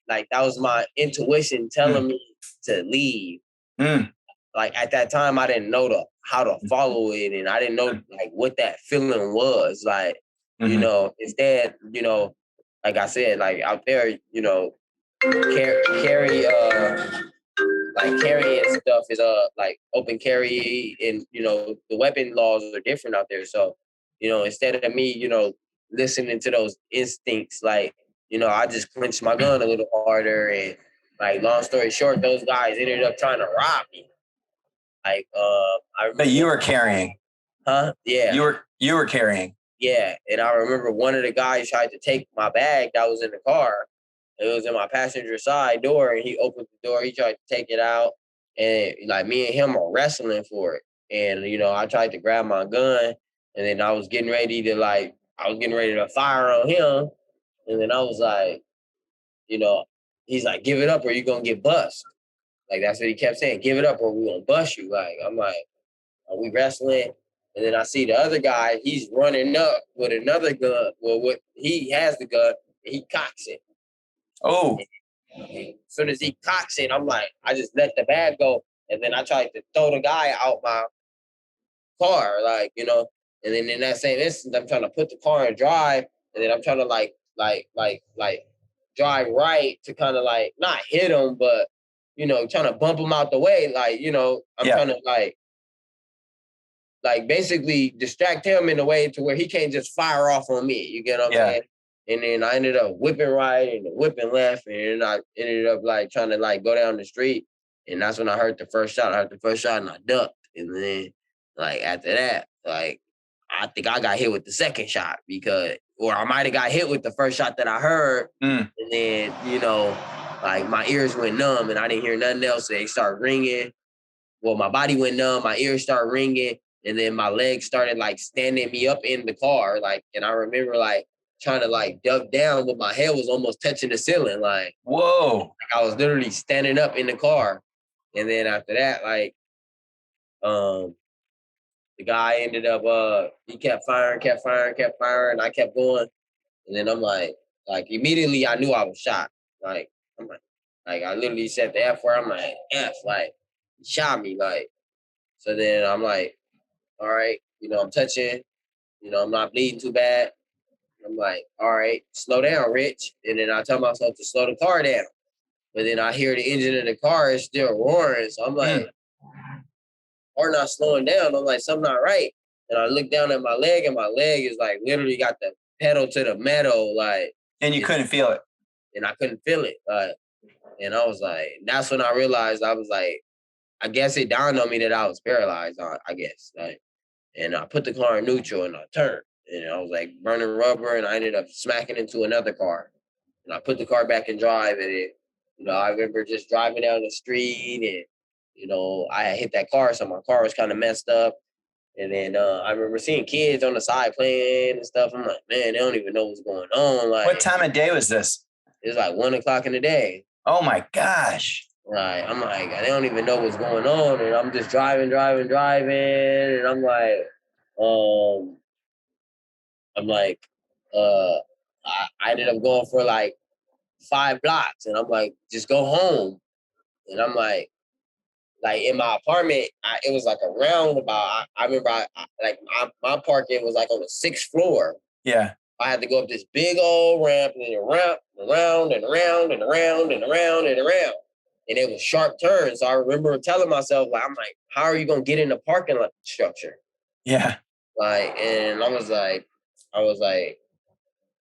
that was my intuition telling me to leave. Like at that time, I didn't know how to follow it, and I didn't know like what that feeling was like, instead, like I said, like out there, carry and stuff is like open carry, and the weapon laws are different out there. So instead of me listening to those instincts, like I just clenched my gun a little harder, and like long story short, those guys ended up trying to rob me. Like but you were carrying. Huh? Yeah. You were carrying. Yeah, and I remember one of the guys tried to take my bag that was in the car. It was in my passenger side door, and he opened the door. He tried to take it out, and like me and him are wrestling for it. And I tried to grab my gun, and then I was getting ready to fire on him, and then I was like, he's like, "Give it up, or you're gonna get bust." Like that's what he kept saying, "Give it up, or we're gonna bust you." Like I'm like, "Are we wrestling?" And then I see the other guy, he's running up with another gun. Well, he has the gun, and he cocks it. Oh. As soon as he cocks it, I'm like, I just let the bag go. And then I tried to throw the guy out my car, like, you know. And then in that same instance, I'm trying to put the car in drive. And then I'm trying to like drive right to kind of like not hit him, but, you know, trying to bump him out the way. Like, you know, I'm trying to like basically distract him in a way to where he can't just fire off on me. You get what I'm saying? And then I ended up whipping right and whipping left. And I ended up like trying to like go down the street. And that's when I heard the first shot. I heard the first shot and I ducked. And then like after that, like I think I got hit with the second shot or I might have got hit with the first shot that I heard. And then, you know, like my ears went numb and I didn't hear nothing else. They started ringing. Well, my body went numb, my ears started ringing, and then my legs started like standing me up in the car. Like, and I remember like trying to like duck down, but my head was almost touching the ceiling. Like, whoa. Like I was literally standing up in the car. And then after that, like, the guy ended up, he kept firing. And I kept going. And then I'm like immediately I knew I was shot. Like, I'm like I literally said the F word. I'm like, F, like, he shot me. Like, so then I'm like, all right, you know, I'm touching, you know, I'm not bleeding too bad. I'm like, all right, slow down, Rich. And then I tell myself to slow the car down. But then I hear the engine of the car is still roaring. So I'm like, or not slowing down. I'm like, something not right. And I look down at my leg, and my leg is like literally got the pedal to the metal, like. And you couldn't feel it. And I couldn't feel it. And I was like, that's when I realized I was like, I guess it dawned on me that I was paralyzed, I guess. Like, and I put the car in neutral and I turned. And I was like burning rubber, and I ended up smacking into another car. And I put the car back in drive, and you know, I remember just driving down the street, and, you know, I had hit that car, so my car was kind of messed up. And then I remember seeing kids on the side playing and stuff. I'm like, man, they don't even know what's going on. Like, what time of day was this? It was like 1 o'clock in the day. Oh my gosh. Right. I'm like, they don't even know what's going on. And I'm just driving. And I'm like, I ended up going for like 5 blocks, and I'm like, just go home. And I'm like in my apartment, it was like a roundabout. I remember my parking was like on the 6th floor. Yeah. I had to go up this big old ramp and then around and around and around and around and around. And it was sharp turns. So I remember telling myself, like, I'm like, how are you going to get in the parking lot structure? Yeah. Like, and I was like,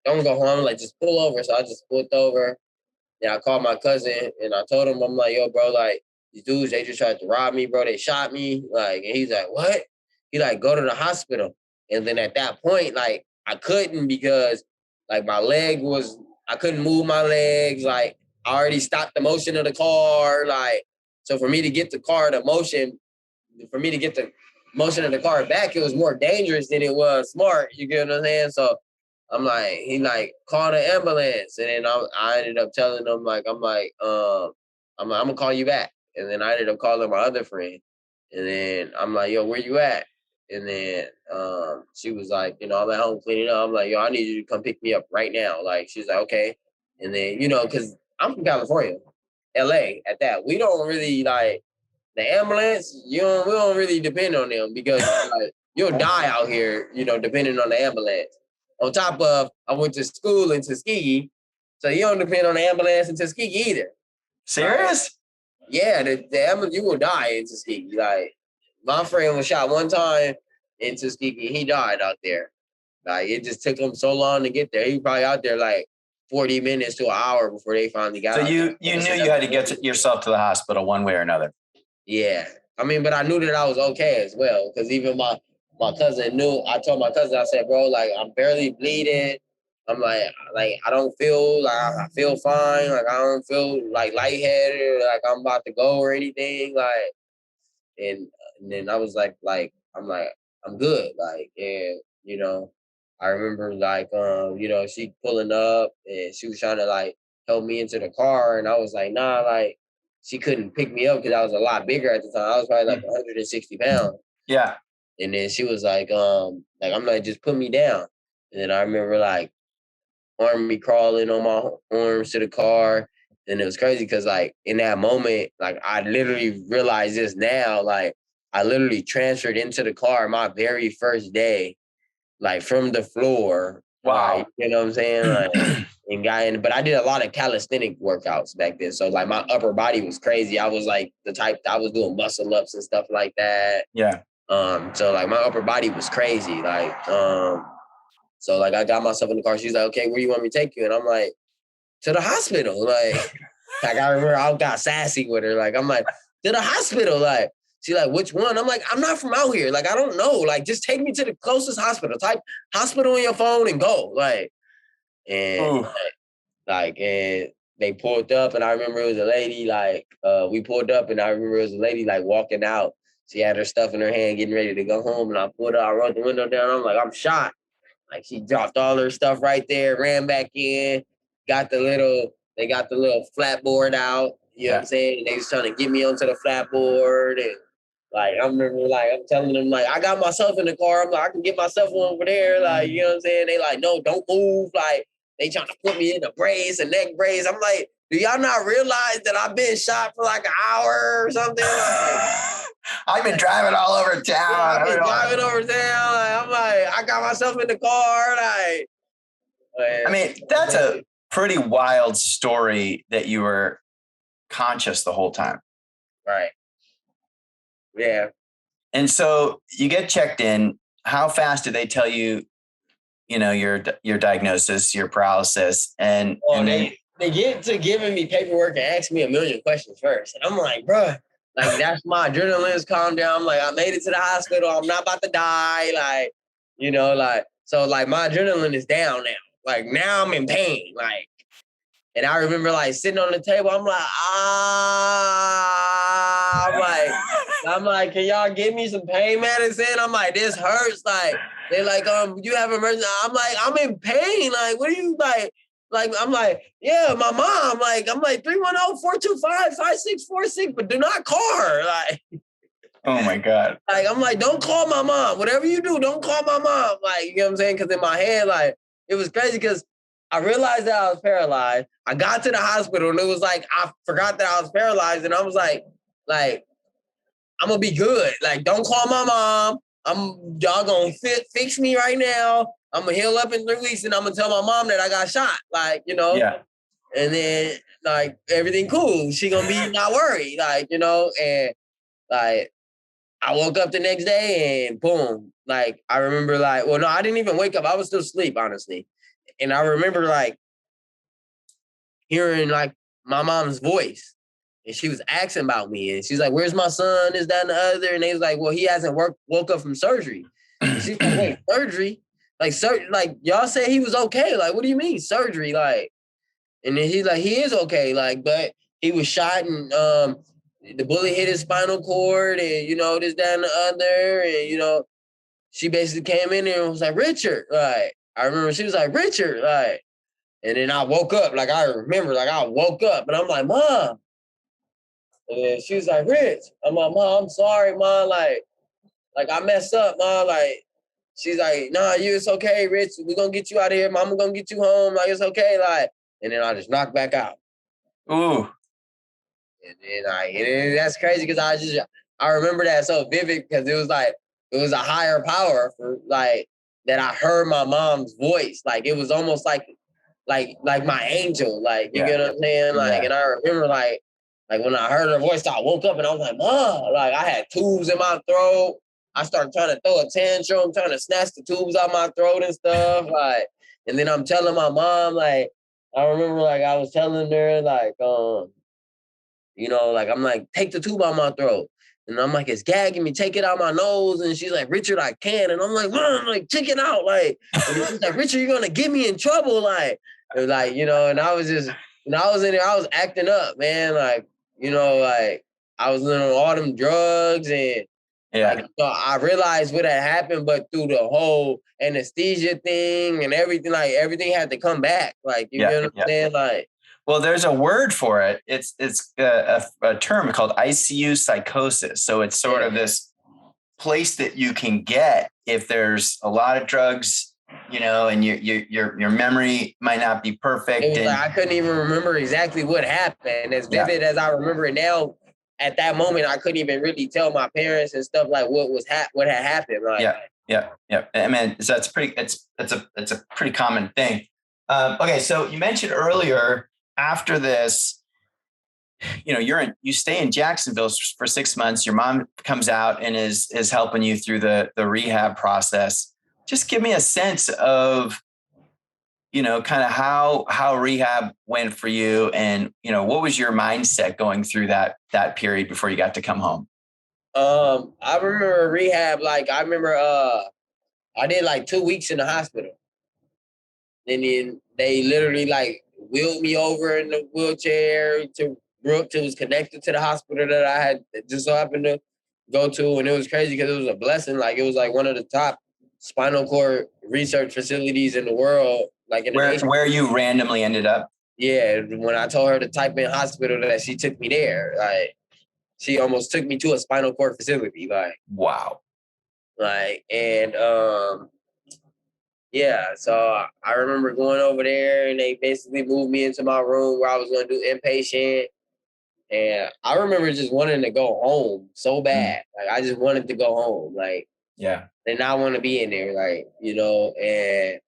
don't go home. Like, just pull over. So I just pulled over. And I called my cousin and I told him, I'm like, yo, bro, like, these dudes, they just tried to rob me, bro. They shot me. Like, and he's like, what? He like, go to the hospital. And then at that point, like, I couldn't, because like I couldn't move my legs. Like, I already stopped the motion of the car. Like, so for me to get the motion of the car back, it was more dangerous than it was smart. You get what I'm saying? So I'm like, he like, call the ambulance. And then I ended up telling him, like, I'm gonna call you back. And then I ended up calling my other friend. And then I'm like, yo, where you at? And then she was like, you know, I'm at home cleaning up. I'm like, yo, I need you to come pick me up right now. Like, she's like, okay. And then, you know, because I'm from California, LA at that. We don't really like the ambulance. We don't really depend on them, because like, you'll die out here, you know, depending on the ambulance. On top of, I went to school in Tuskegee, so you don't depend on the ambulance in Tuskegee either. Serious? Yeah, the ambulance, you will die in Tuskegee. Like, my friend was shot one time in Tuskegee. He died out there. Like, it just took him so long to get there. He probably out there like 40 minutes to an hour before they finally got. So you knew you had to get yourself to the hospital one way or another. Yeah, I mean, but I knew that I was okay as well, because even my cousin knew. I told my cousin, I said, bro, like, I'm barely bleeding. I'm like I don't feel like, I feel fine. Like, I don't feel like lightheaded or like I'm about to go or anything. Like, and then I was like, I'm good. Like, and, you know, I remember like, you know, she pulling up and she was trying to like help me into the car. And I was like, nah, like, she couldn't pick me up because I was a lot bigger at the time. I was probably like 160 pounds. Yeah. And then she was like, I'm like, just put me down. And then I remember like army crawling on my arms to the car. And it was crazy because like in that moment, like I literally realized this now, like I literally transferred into the car my very first day, like from the floor. Wow. Like, you know what I'm saying? Like, and got in, but I did a lot of calisthenic workouts back then. So like my upper body was crazy. I was like the type I was doing muscle ups and stuff like that. Yeah. So like my upper body was crazy. Like, so like I got myself in the car. She's like, okay, where do you want me to take you? And I'm like, to the hospital. Like I remember I got sassy with her. Like, I'm like, to the hospital. Like, she like, which one? I'm like, I'm not from out here. Like, I don't know. Like, just take me to the closest hospital. Type hospital on your phone and go. Like, and and they pulled up, and I remember it was a lady. Like, we pulled up, and I remember it was a lady like walking out. She had her stuff in her hand, getting ready to go home, and I pulled up. I rolled the window down. I'm like, I'm shot. Like, she dropped all her stuff right there, ran back in, got the little flatboard out. You know what I'm saying? And they was trying to get me onto the flatboard. And like, I remember like, I'm telling them like, I got myself in the car. I'm like, I can get myself over there. Like, you know what I'm saying? They like, no, don't move. Like, they trying to put me in a brace, a neck brace. I'm like, do y'all not realize that I've been shot for like an hour or something? Like, I've been driving all over town. Yeah, I've been driving over town. Like, I'm like, I got myself in the car. Like, I mean, that's a pretty wild story that you were conscious the whole time. Right. Yeah. And so you get checked in. How fast did they tell you, your diagnosis, your paralysis? And they get to giving me paperwork and ask me a million questions first. And I'm like, bro, like that's my adrenaline's calmed down. I'm like, I made it to the hospital. I'm not about to die. Like, so like my adrenaline is down now. Like now I'm in pain. Like, and I remember like sitting on the table. I'm like, can y'all give me some pain medicine? I'm like, this hurts. Like, they're like, you have emergency. I'm like, I'm in pain. Like, what are you like? Like, I'm like, yeah, my mom. Like, I'm like 310-425-5646, but do not call her. Like, oh my God. Like, I'm like, don't call my mom. Whatever you do, don't call my mom. Like, you know what I'm saying? Because in my head, like, it was crazy because I realized that I was paralyzed. I got to the hospital and it was like, I forgot that I was paralyzed. And I was like, I'm going to be good. Like, don't call my mom. Y'all going to fix me right now. I'm going to heal up in 3 weeks and I'm going to tell my mom that I got shot. Like, Yeah. And then, like, everything cool. She going to be not worried. Like, and, like, I woke up the next day and boom. Like, I remember, like, well, no, I didn't even wake up. I was still asleep, honestly. And I remember, like, hearing, like, my mom's voice. And she was asking about me. And she's like, where's my son? Is that and the other? And they was like, well, he hasn't woke up from surgery. And she's like, wait, surgery? Like, y'all said he was okay. Like, what do you mean, surgery? Like, and then he's like, he is okay. Like, but he was shot and the bullet hit his spinal cord and, this, that, and the other. And, she basically came in there and was like, Richard. Like, I remember she was like, Richard. Like, and then I woke up. Like, I remember, like, I woke up and I'm like, Mom. And she was like, Rich. I'm like, Mom, I'm sorry, Mom. Like I messed up, Mom. Like, she's like, nah, it's okay, Rich. We're going to get you out of here. Mama going to get you home. Like, it's okay. Like, and then I just knocked back out. Ooh. And then that's crazy because I remember that so vivid because it was a higher power for like that I heard my mom's voice. Like it was almost like my angel. Like you get what I'm saying? Like and I remember like when I heard her voice, I woke up and I was like, Mom, like I had tubes in my throat. I started trying to throw a tantrum, trying to snatch the tubes out my throat and stuff. Like, and then I'm telling my mom, like, I remember like I was telling her like, like I'm like, take the tube out my throat. And I'm like, it's gagging me, take it out my nose. And she's like, Richard, I can. And I'm like, Mom, like, check it out. Like, and she's like, Richard, you're gonna get me in trouble. Like, it was like, and I was just, I was in there, I was acting up, man. Like, like I was on all them drugs and like, I realized what had happened, but through the whole anesthesia thing and everything, like everything had to come back. Like, you get what I'm saying? Like, well, there's a word for it. It's a term called Icu Psychosis. So it's sort of this place that you can get if there's a lot of drugs, and your memory might not be perfect. It was like I couldn't even remember exactly what happened. As vivid as I remember it now, at that moment I couldn't even really tell my parents and stuff like what had happened. Like, yeah. I mean, so it's a pretty common thing. Okay, so you mentioned earlier after this, you stay in Jacksonville for 6 months. Your mom comes out and is helping you through the rehab process. Just give me a sense of, kind of how rehab went for you, and what was your mindset going through that period before you got to come home? I remember rehab. Like, I remember I did like 2 weeks in the hospital, and then they literally like wheeled me over in the wheelchair to Brooks. It was connected to the hospital that I had just so happened to go to, and it was crazy because it was a blessing. Like, it was like one of the top spinal cord research facilities in the world. Like, in the nation. Where you randomly ended up? Yeah, when I told her to type in hospital, that she took me there. Like, she almost took me to a spinal cord facility. Like, wow. Like, and yeah, so I remember going over there and they basically moved me into my room where I was going to do inpatient. And I remember just wanting to go home so bad. Like, I just wanted to go home. Like, yeah, and not want to be in there. Like, and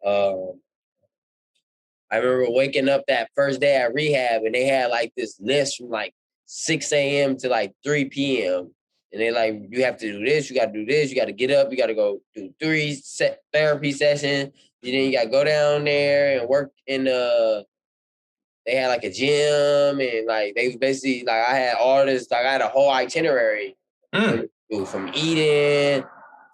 I remember waking up that first day at rehab and they had like this list from like 6 a.m. to like 3 p.m. And they like, you have to do this, you got to do this, you got to get up, you got to go do 3 therapy sessions. And then you got to go down there and work in they had like a gym, and like they was basically like, I had all this, like I had a whole itinerary from eating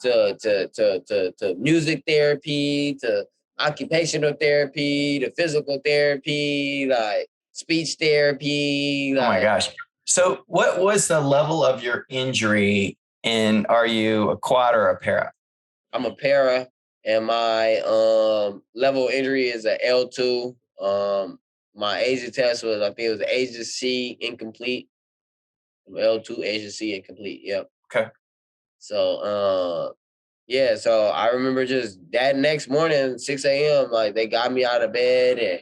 to music therapy, to occupational therapy, to physical therapy, like speech therapy. Like, oh my gosh. So what was the level of your injury, and are you a quad or a para? I'm a para, and my level of injury is a L2. My Asia test was, I think it was Asia C incomplete. L2 Asia C incomplete. Yep. Okay. So yeah, so I remember just that next morning, 6 a.m., like they got me out of bed,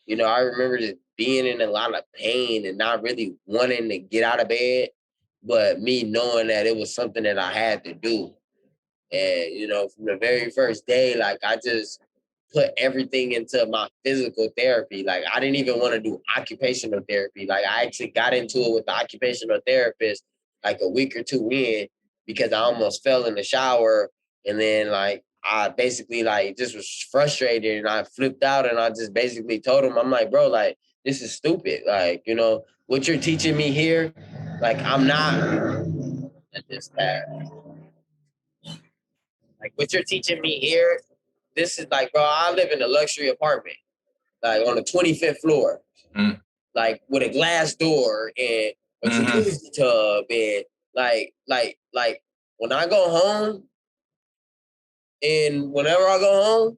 and I remember just being in a lot of pain and not really wanting to get out of bed, but me knowing that it was something that I had to do. And from the very first day, like I just put everything into my physical therapy. Like, I didn't even want to do occupational therapy. Like, I actually got into it with the occupational therapist like a week or two in, because I almost fell in the shower. And then like I basically like just was frustrated and I flipped out, and I just basically told him, I'm like, bro, like, this is stupid. Like, what you're teaching me here, like, I'm not at this time. Like, what you're teaching me here, this is like, bro, I live in a luxury apartment, like on the 25th floor, like with a glass door and a jacuzzi tub, and like when I go home, and whenever I go home,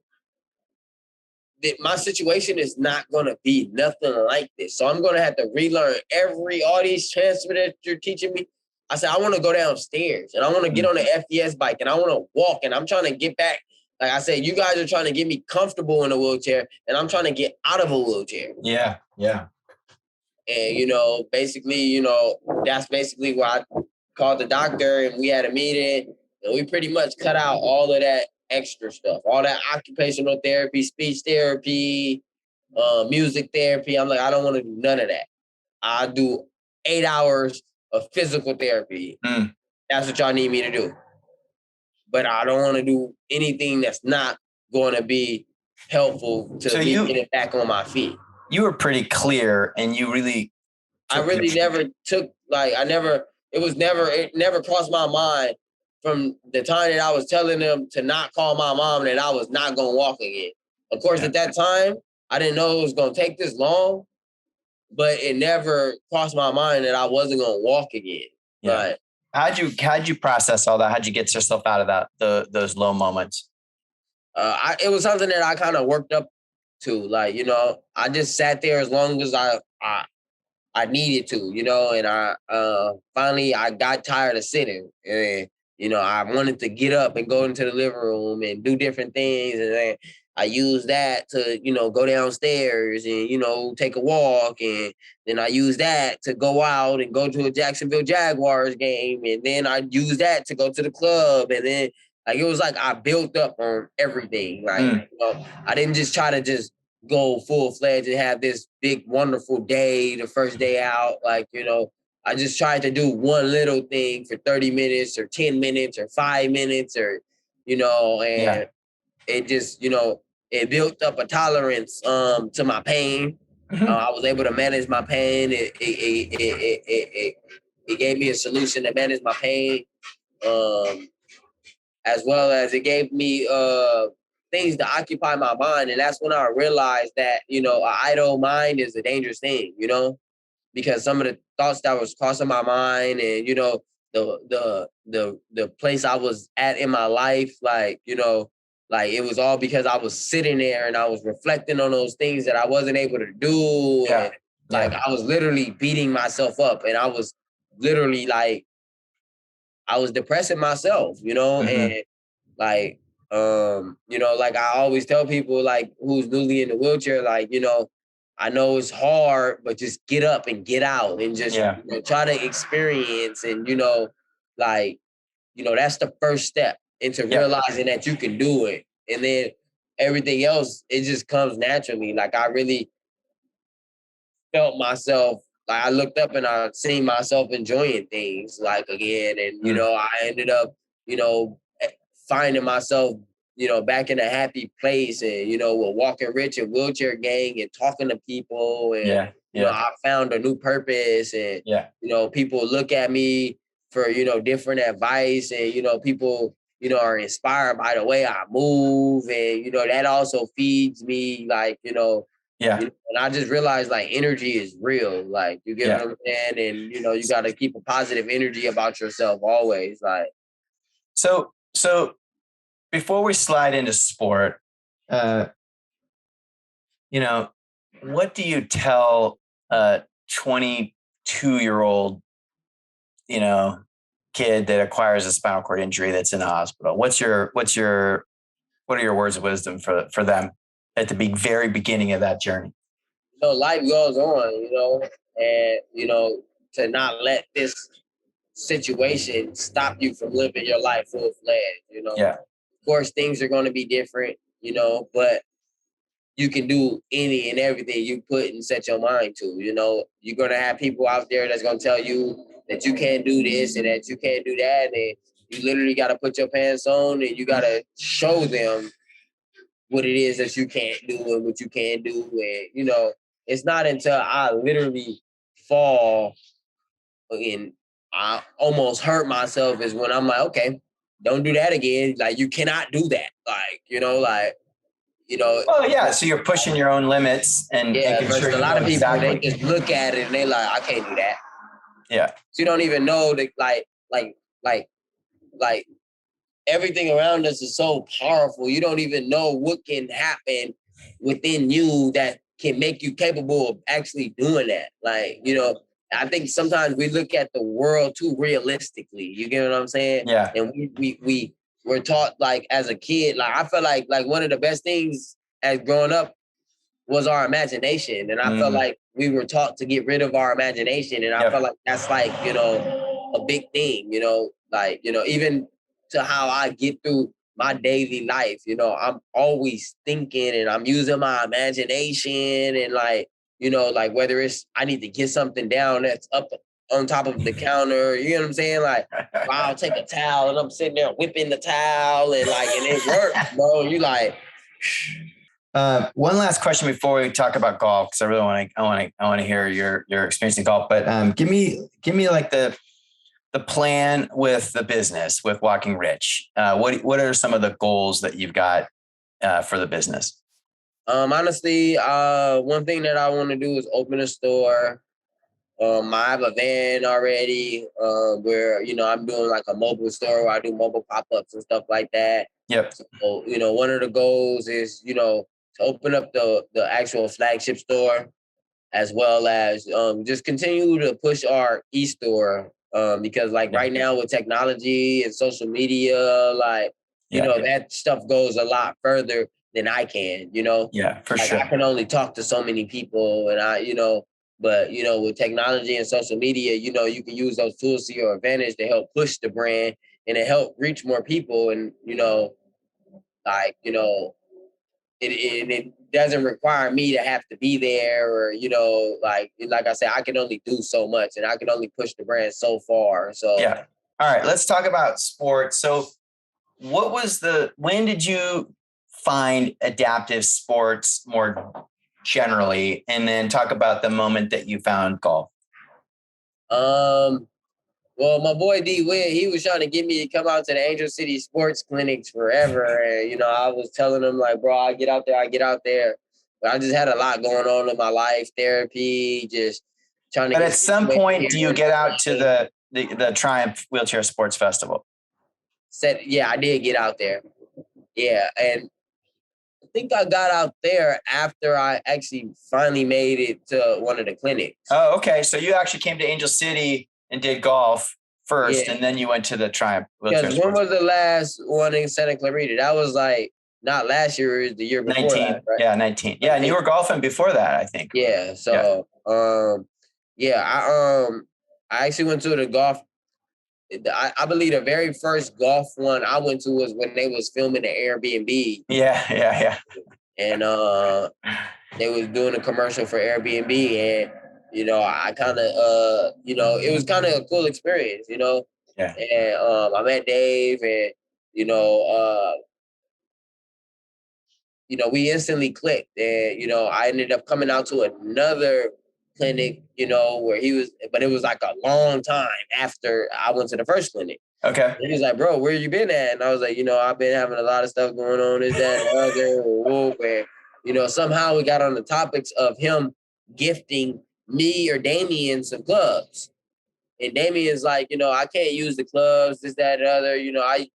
that my situation is not gonna be nothing like this. So I'm gonna have to relearn all these transfer that you're teaching me. I said, I want to go downstairs and I want to get on the FDS bike and I want to walk, and I'm trying to get back. Like I said, you guys are trying to get me comfortable in a wheelchair, and I'm trying to get out of a wheelchair. Yeah. And, basically, that's basically where I called the doctor and we had a meeting, and we pretty much cut out all of that extra stuff, all that occupational therapy, speech therapy, music therapy. I'm like, I don't want to do none of that. I do 8 hours of physical therapy. That's what y'all need me to do. But I don't want to do anything that's not going to be helpful to me getting back on my feet. You were pretty clear, and you really... I really never took, like, it never crossed my mind from the time that I was telling them to not call my mom that I was not going to walk again. Of course, at that time, I didn't know it was going to take this long, but it never crossed my mind that I wasn't going to walk again. Yeah. But how'd you process all that? How'd you get yourself out of those low moments? It was something that I kind of worked up to. Like, I just sat there as long as I needed to, and I finally I got tired of sitting, and I wanted to get up and go into the living room and do different things. And then I used that to, go downstairs and, take a walk. And then I used that to go out and go to a Jacksonville Jaguars game. And then I used that to go to the club. And then it was like I built up on everything. I didn't just try to just go full-fledged and have this big, wonderful day, the first day out. I just tried to do one little thing for 30 minutes or 10 minutes or 5 minutes and it just, it built up a tolerance to my pain. I was able to manage my pain. It gave me a solution to manage my pain, as well as it gave me things to occupy my mind. And that's when I realized that, an idle mind is a dangerous thing, because some of the thoughts that was crossing my mind and, the place I was at in my life, it was all because I was sitting there and I was reflecting on those things that I wasn't able to do. Yeah. And I was literally beating myself up and I was literally I was depressing myself, and I always tell people who's newly in the wheelchair, I know it's hard, but just get up and get out and just try to experience and that's the first step into realizing that you can do it. And then everything else, it just comes naturally. I really felt myself, I looked up and I seen myself enjoying things again. And, I ended up, finding myself, back in a happy place and, with Walking Rich and Wheelchair Gang and talking to people. And, I found a new purpose and, people look at me for, different advice and, people, are inspired by the way I move. And, that also feeds me and I just realized energy is real. You get what I'm saying? And, you got to keep a positive energy about yourself always. So before we slide into sport, what do you tell a 22-year-old, kid that acquires a spinal cord injury that's in the hospital? What are your words of wisdom for them at the very beginning of that journey? Life goes on, and, to not let this situation stop you from living your life full-fledged, Yeah. Of course, things are going to be different, but you can do any and everything you put and set your mind to, You're going to have people out there that's going to tell you that you can't do this and that you can't do that. And you literally got to put your pants on and you got to show them what it is that you can't do and what you can do. And, it's not until I literally fall and I almost hurt myself is when I'm like, okay, don't do that again. You cannot do that. Oh yeah. So you're pushing your own limits and making sure a lot of people, they just look at it and they I can't do that. Yeah. So you don't even know that everything around us is so powerful. You don't even know what can happen within you that can make you capable of actually doing that. I think sometimes we look at the world too realistically. You get what I'm saying? Yeah. And we're taught as a kid, I feel like one of the best things as growing up was our imagination. And I felt like we were taught to get rid of our imagination. And I felt like that's a big thing, even to how I get through my daily life. I'm always thinking and I'm using my imagination and whether it's I need to get something down that's up on top of the counter, you know what I'm saying? I'll take a towel and I'm sitting there whipping the towel and and it works, bro. You one last question before we talk about golf, because I really want to hear your experience in golf. But give me the plan with the business with Walking Rich. What are some of the goals that you've got for the business? Honestly, one thing that I want to do is open a store. I have a van already where, I'm doing a mobile store where I do mobile pop-ups and stuff like that. Yep. So, one of the goals is, to open up the actual flagship store as well as just continue to push our e-store Because like right now with technology and social media, like, you know, that stuff goes a lot further than I can, you know? Yeah, for like, sure. I can only talk to so many people and but, you know, with technology and social media, you know, you can use those tools to your advantage to help push the brand and to help reach more people. And, you know, like, you know, it doesn't require me to have to be there or, you know, like I said, I can only do so much and I can only push the brand so far. So, yeah. All right, let's talk about sports. So when did you find adaptive sports more generally? And then talk about the moment that you found golf. Well, my boy D Witt, he was trying to get me to come out to the Angel City sports clinics forever. And, you know, I was telling him like, bro, I get out there. But I just had a lot going on in my life, therapy, just trying to But get at some point, do you get out to the Triumph Wheelchair Sports Festival? Yeah, I did get out there. Yeah. And I think I got out there after I actually finally made it to one of the clinics. Oh, okay. So you actually came to Angel City and did golf first, and then you went to the Triumph Wheelchair Sports. When was the last one in Santa Clarita? That was like not last year, it was the year before 19. that, right? Yeah, 19. Yeah, and you were golfing before that, I think. Yeah. So, I actually went to the golf. I believe the very first golf one I went to was when they was filming the Airbnb. Yeah. And they was doing a commercial for Airbnb, and you know, I kind of you know, it was kind of a cool experience, you know. Yeah. And I met Dave, and you know, we instantly clicked, and you know, I ended up coming out to another clinic, you know, where he was, but it was like a long time after I went to the first clinic. Okay. And he was like, bro, where you been at? And I was like, you know, I've been having a lot of stuff going on, this, that, and the other, and you know, somehow we got on the topics of him gifting me or Damien some clubs. And Damien's like, you know, I can't use the clubs, this, that, and the other. You know, I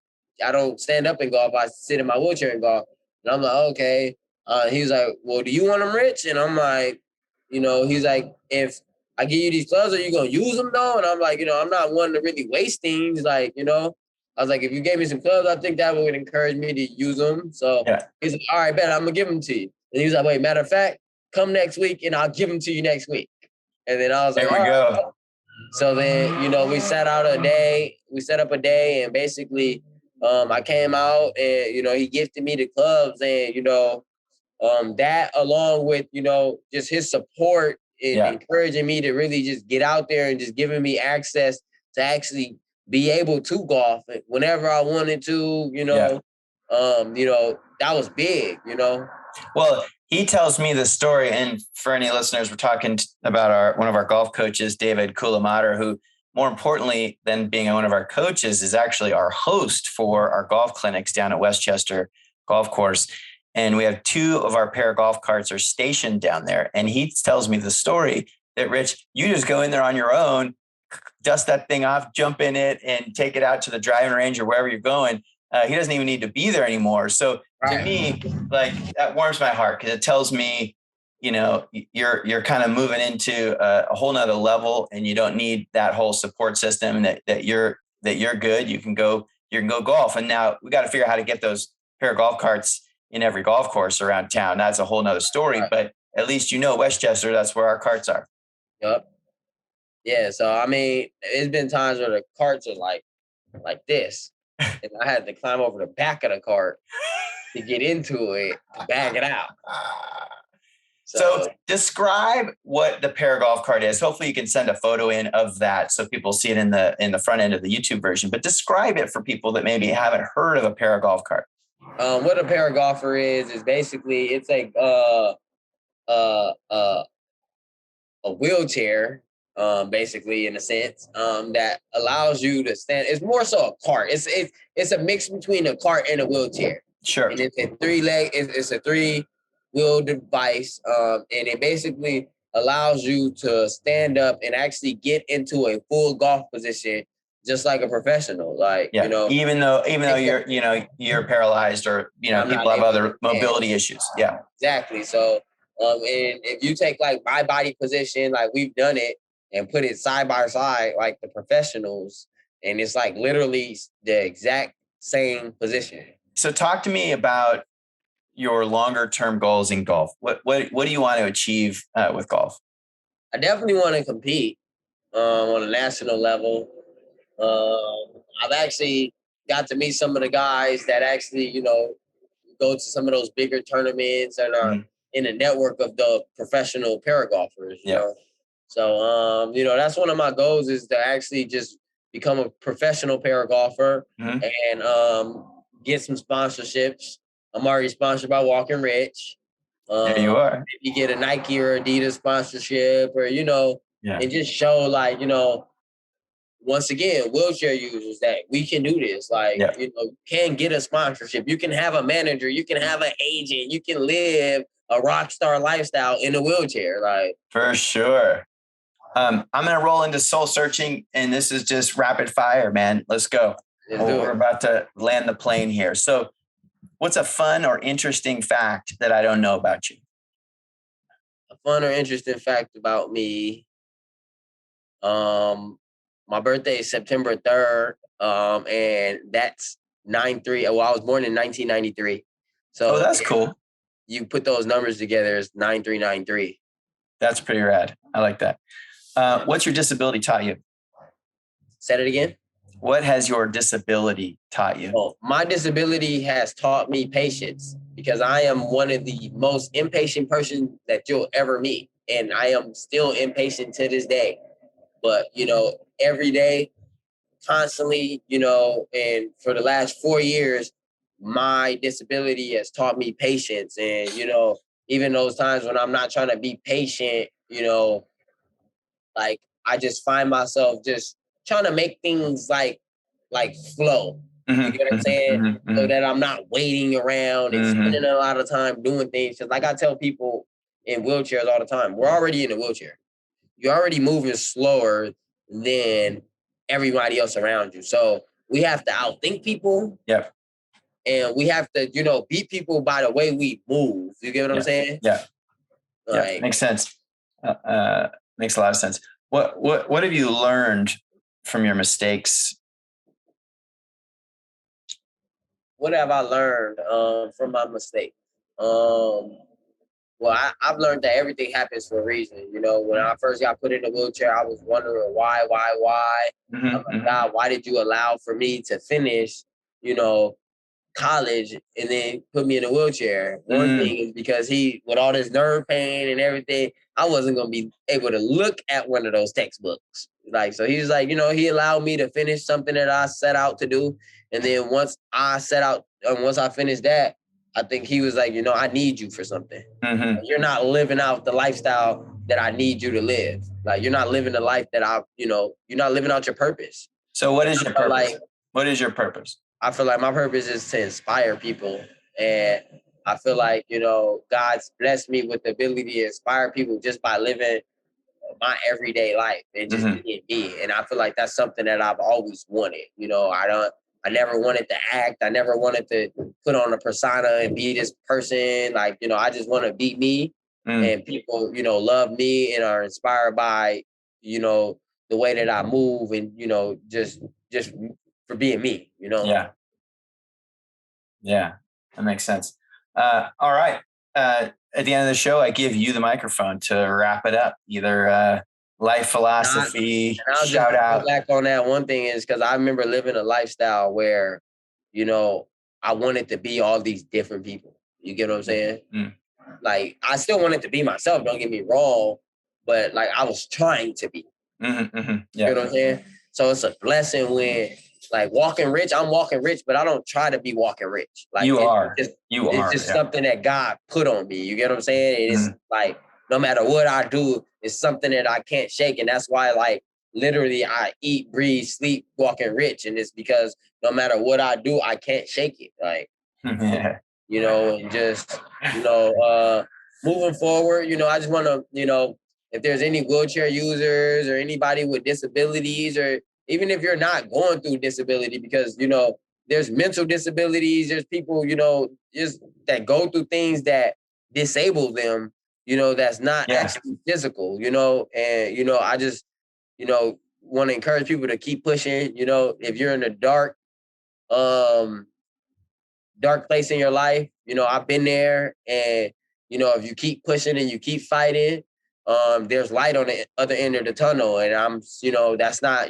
don't stand up in golf. I sit in my wheelchair in golf. And I'm like, okay. He's like, well, do you want them, Rich? And I'm like, you know, he's like, if I give you these clubs, are you going to use them though? And I'm like, you know, I'm not one to really waste things. Like, you know, I was like, if you gave me some clubs, I think that would encourage me to use them. So he's like, all right, bet, I'm going to give them to you. And he was like, wait, matter of fact, come next week and I'll give them to you next week. And then I was like, there we go. Right. So then, you know, we set up a day, and basically I came out and, you know, he gifted me the clubs, and, you know, that along with, you know, just his support and encouraging me to really just get out there and just giving me access to actually be able to golf whenever I wanted to, you know, that was big, you know. Well, he tells me the story, and for any listeners, we're talking about one of our golf coaches, David Kulamater, who more importantly than being one of our coaches is actually our host for our golf clinics down at Westchester Golf Course. And we have 2 of our Paragolf carts are stationed down there. And he tells me the story that, Rich, you just go in there on your own, dust that thing off, jump in it, and take it out to the driving range or wherever you're going. He doesn't even need to be there anymore. So to me, like, that warms my heart, because it tells me, you know, you're kind of moving into a whole nother level, and you don't need that whole support system, and that you're good. You can go golf. And now we got to figure out how to get those pair of golf carts in every golf course around town. That's a whole nother story, but at least, you know, Westchester, that's where our carts are. Yep. Yeah. So, I mean, it's been times where the carts are like this, and I had to climb over the back of the cart to get into it, to bag it out. So describe what the Paragolf cart is. Hopefully you can send a photo in of that so people see it in the front end of the YouTube version, but describe it for people that maybe haven't heard of a Paragolf cart. What a Paragolfer is basically, it's like a wheelchair, basically, in a sense, that allows you to stand. It's more so a cart. It's a mix between a cart and a wheelchair. Sure. And it's a 3-leg. It's a 3-wheel device, and it basically allows you to stand up and actually get into a full golf position, just like a professional. Like, you know, even though you're paralyzed, or, you know, people have other mobility issues. Yeah, exactly. So, and if you take like my body position, like we've done it, and put it side by side like the professionals, and it's like literally the exact same position. So talk to me about your longer term goals in golf. What do you want to achieve with golf? I definitely want to compete on a national level. I've actually got to meet some of the guys that actually, go to some of those bigger tournaments and are in a network of the professional paragolfers, you know. So, that's one of my goals is to actually just become a professional paragolfer and get some sponsorships. I'm already sponsored by Walking Rich. There you are. Maybe get a Nike or Adidas sponsorship or, and just show like, once again, wheelchair users that we can do this. Like, can get a sponsorship. You can have a manager. You can have an agent. You can live a rock star lifestyle in a wheelchair. Like, for sure. I'm going to roll into soul searching, and this is just rapid fire, man. Let's go. We're about to land the plane here. So what's a fun or interesting fact that I don't know about you? A fun or interesting fact about me. My birthday is September 3rd, and that's 9/3. Well, I was born in 1993. So that's cool. You put those numbers together, it's 9393. That's pretty rad. I like that. What's your disability taught you? Say it again. What has your disability taught you? Oh, my disability has taught me patience because I am one of the most impatient persons that you'll ever meet. And I am still impatient to this day. But, every day, constantly, and for the last 4 years, my disability has taught me patience. And, even those times when I'm not trying to be patient, like I just find myself just trying to make things like flow. You get what I'm saying? So that I'm not waiting around and spending a lot of time doing things. Because like I tell people in wheelchairs all the time, we're already in a wheelchair. You're already moving slower than everybody else around you. So we have to outthink people. Yep. And we have to, beat people by the way we move. You get what I'm saying? Yeah. Like, makes sense. Makes a lot of sense. What have you learned from your mistakes? What have I learned from my mistakes? Well, I've learned that everything happens for a reason. When I first got put in a wheelchair, I was wondering why? Oh my God, why did you allow for me to finish, college and then put me in a wheelchair? One thing is because with all this nerve pain and everything, I wasn't going to be able to look at one of those textbooks. Like, so he was like, he allowed me to finish something that I set out to do. And then once I finished that, I think he was like, I need you for something. You're not living out the lifestyle that I need you to live. Like, you're not living the life that you're not living out your purpose. So what is your purpose? What is your purpose? I feel like my purpose is to inspire people. And I feel like, God's blessed me with the ability to inspire people just by living my everyday life and just being me. And I feel like that's something that I've always wanted. I never wanted to act. I never wanted to put on a persona and be this person. Like, I just want to be me and people, love me and are inspired by, the way that I move and, just for being me, Yeah. Yeah, that makes sense. All right. At the end of the show, I give you the microphone to wrap it up. Either life philosophy, and I'll shout just out. Go back on that. One thing is because I remember living a lifestyle where, I wanted to be all these different people. You get what I'm saying? Like, I still wanted to be myself. Don't get me wrong. But like, I was trying to be. Yeah. You know what I'm saying? So it's a blessing when, like, walking rich, I'm walking rich, but I don't try to be walking rich. Like, it's just something that God put on me. You get what I'm saying? And it's like, no matter what I do, it's something that I can't shake. And that's why, like, literally I eat, breathe, sleep, walking rich. And it's because no matter what I do, I can't shake it. Like, and just, moving forward, I just want to, if there's any wheelchair users or anybody with disabilities, or even if you're not going through disability, because, there's mental disabilities, there's people, just that go through things that disable them, that's not actually physical, and, want to encourage people to keep pushing. If you're in a dark place in your life, I've been there, and if you keep pushing and you keep fighting, there's light on the other end of the tunnel. And that's not,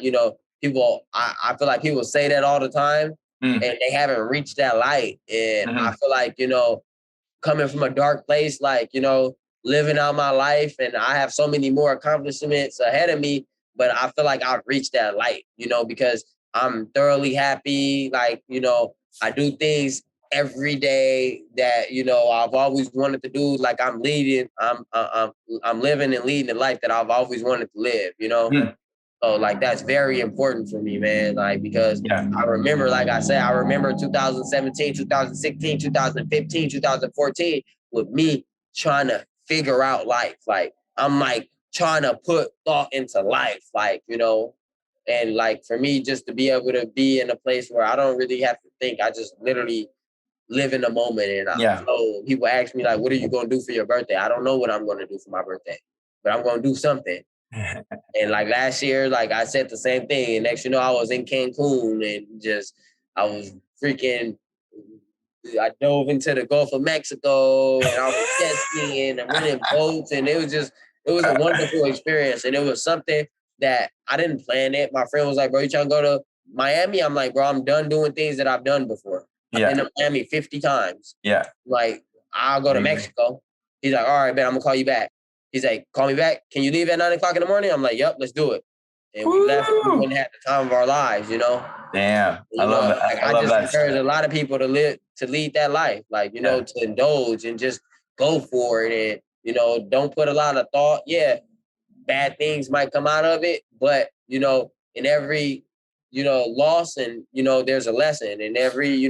people, I feel like people say that all the time, and they haven't reached that light. And I feel like, coming from a dark place, like, living out my life, and I have so many more accomplishments ahead of me, but I feel like I've reached that light, because I'm thoroughly happy. Like, I do things every day that, I've always wanted to do. Like, I'm living and leading the life that I've always wanted to live. So, like, that's very important for me, man. Like, because I remember, like I said, I remember 2017, 2016, 2015, 2014 with me trying to figure out life. Like, I'm like trying to put thought into life, like, and like for me, just to be able to be in a place where I don't really have to think, I just literally live in the moment. And so people ask me, like, what are you going to do for your birthday? I don't know what I'm going to do for my birthday, but I'm going to do something. And like last year, like I said the same thing. And next, I was in Cancun, and I was I dove into the Gulf of Mexico, and I was jet skiing and running boats. And it was a wonderful experience. And it was something that I didn't plan it. My friend was like, bro, you trying to go to Miami? I'm like, bro, I'm done doing things that I've done before. I've been to Miami 50 times. Yeah. Like, I'll go to Mexico. He's like, all right, man, I'm going to call you back. He's like, call me back. Can you leave at 9 o'clock in the morning? I'm like, yep, let's do it. And we left. We wouldn't have the time of our lives, Damn. I love that. Like, I just encourage a lot of people to lead that life, like, to indulge and just go for it. And, don't put a lot of thought. Yeah, bad things might come out of it, but, in every, loss, and, there's a lesson. In every,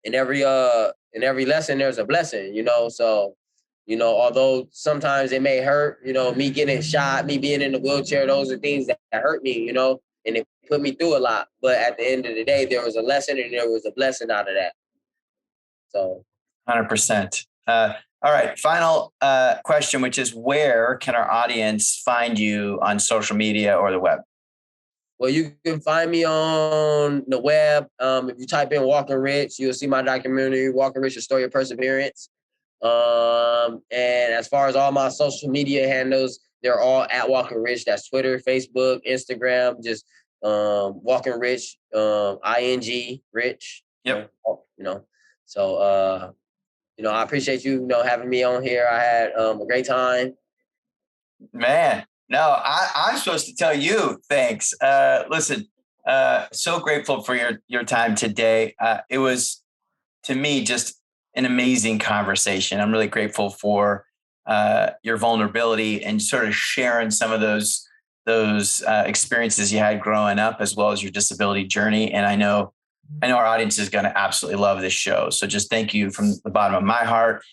in every lesson, there's a blessing, so, although sometimes it may hurt, me getting shot, me being in the wheelchair, those are things that hurt me, and it put me through a lot. But at the end of the day, there was a lesson and there was a blessing out of that. So 100%. All right. Final question, which is, where can our audience find you on social media or the web? Well, you can find me on the web. If you type in Walking Rich, you'll see my documentary, Walking Rich, A Story of Perseverance. And as far as all my social media handles, they're all at Walking Rich. That's Twitter, Facebook, Instagram, just Walking Rich, ING Rich. Yep. So I appreciate you, having me on here. I had a great time. Man, no, I'm supposed to tell you thanks. Listen, so grateful for your time today. It was, to me, just an amazing conversation. I'm really grateful for your vulnerability and sort of sharing some of those experiences you had growing up, as well as your disability journey. And I know our audience is going to absolutely love this show. So just thank you from the bottom of my heart.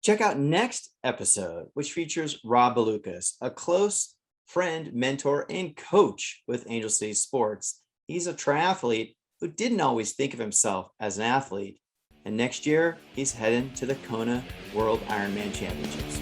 Check out next episode, which features Rob Balukas, a close friend, mentor, and coach with Angel City Sports. He's a triathlete who didn't always think of himself as an athlete. And next year, he's heading to the Kona World Ironman Championships.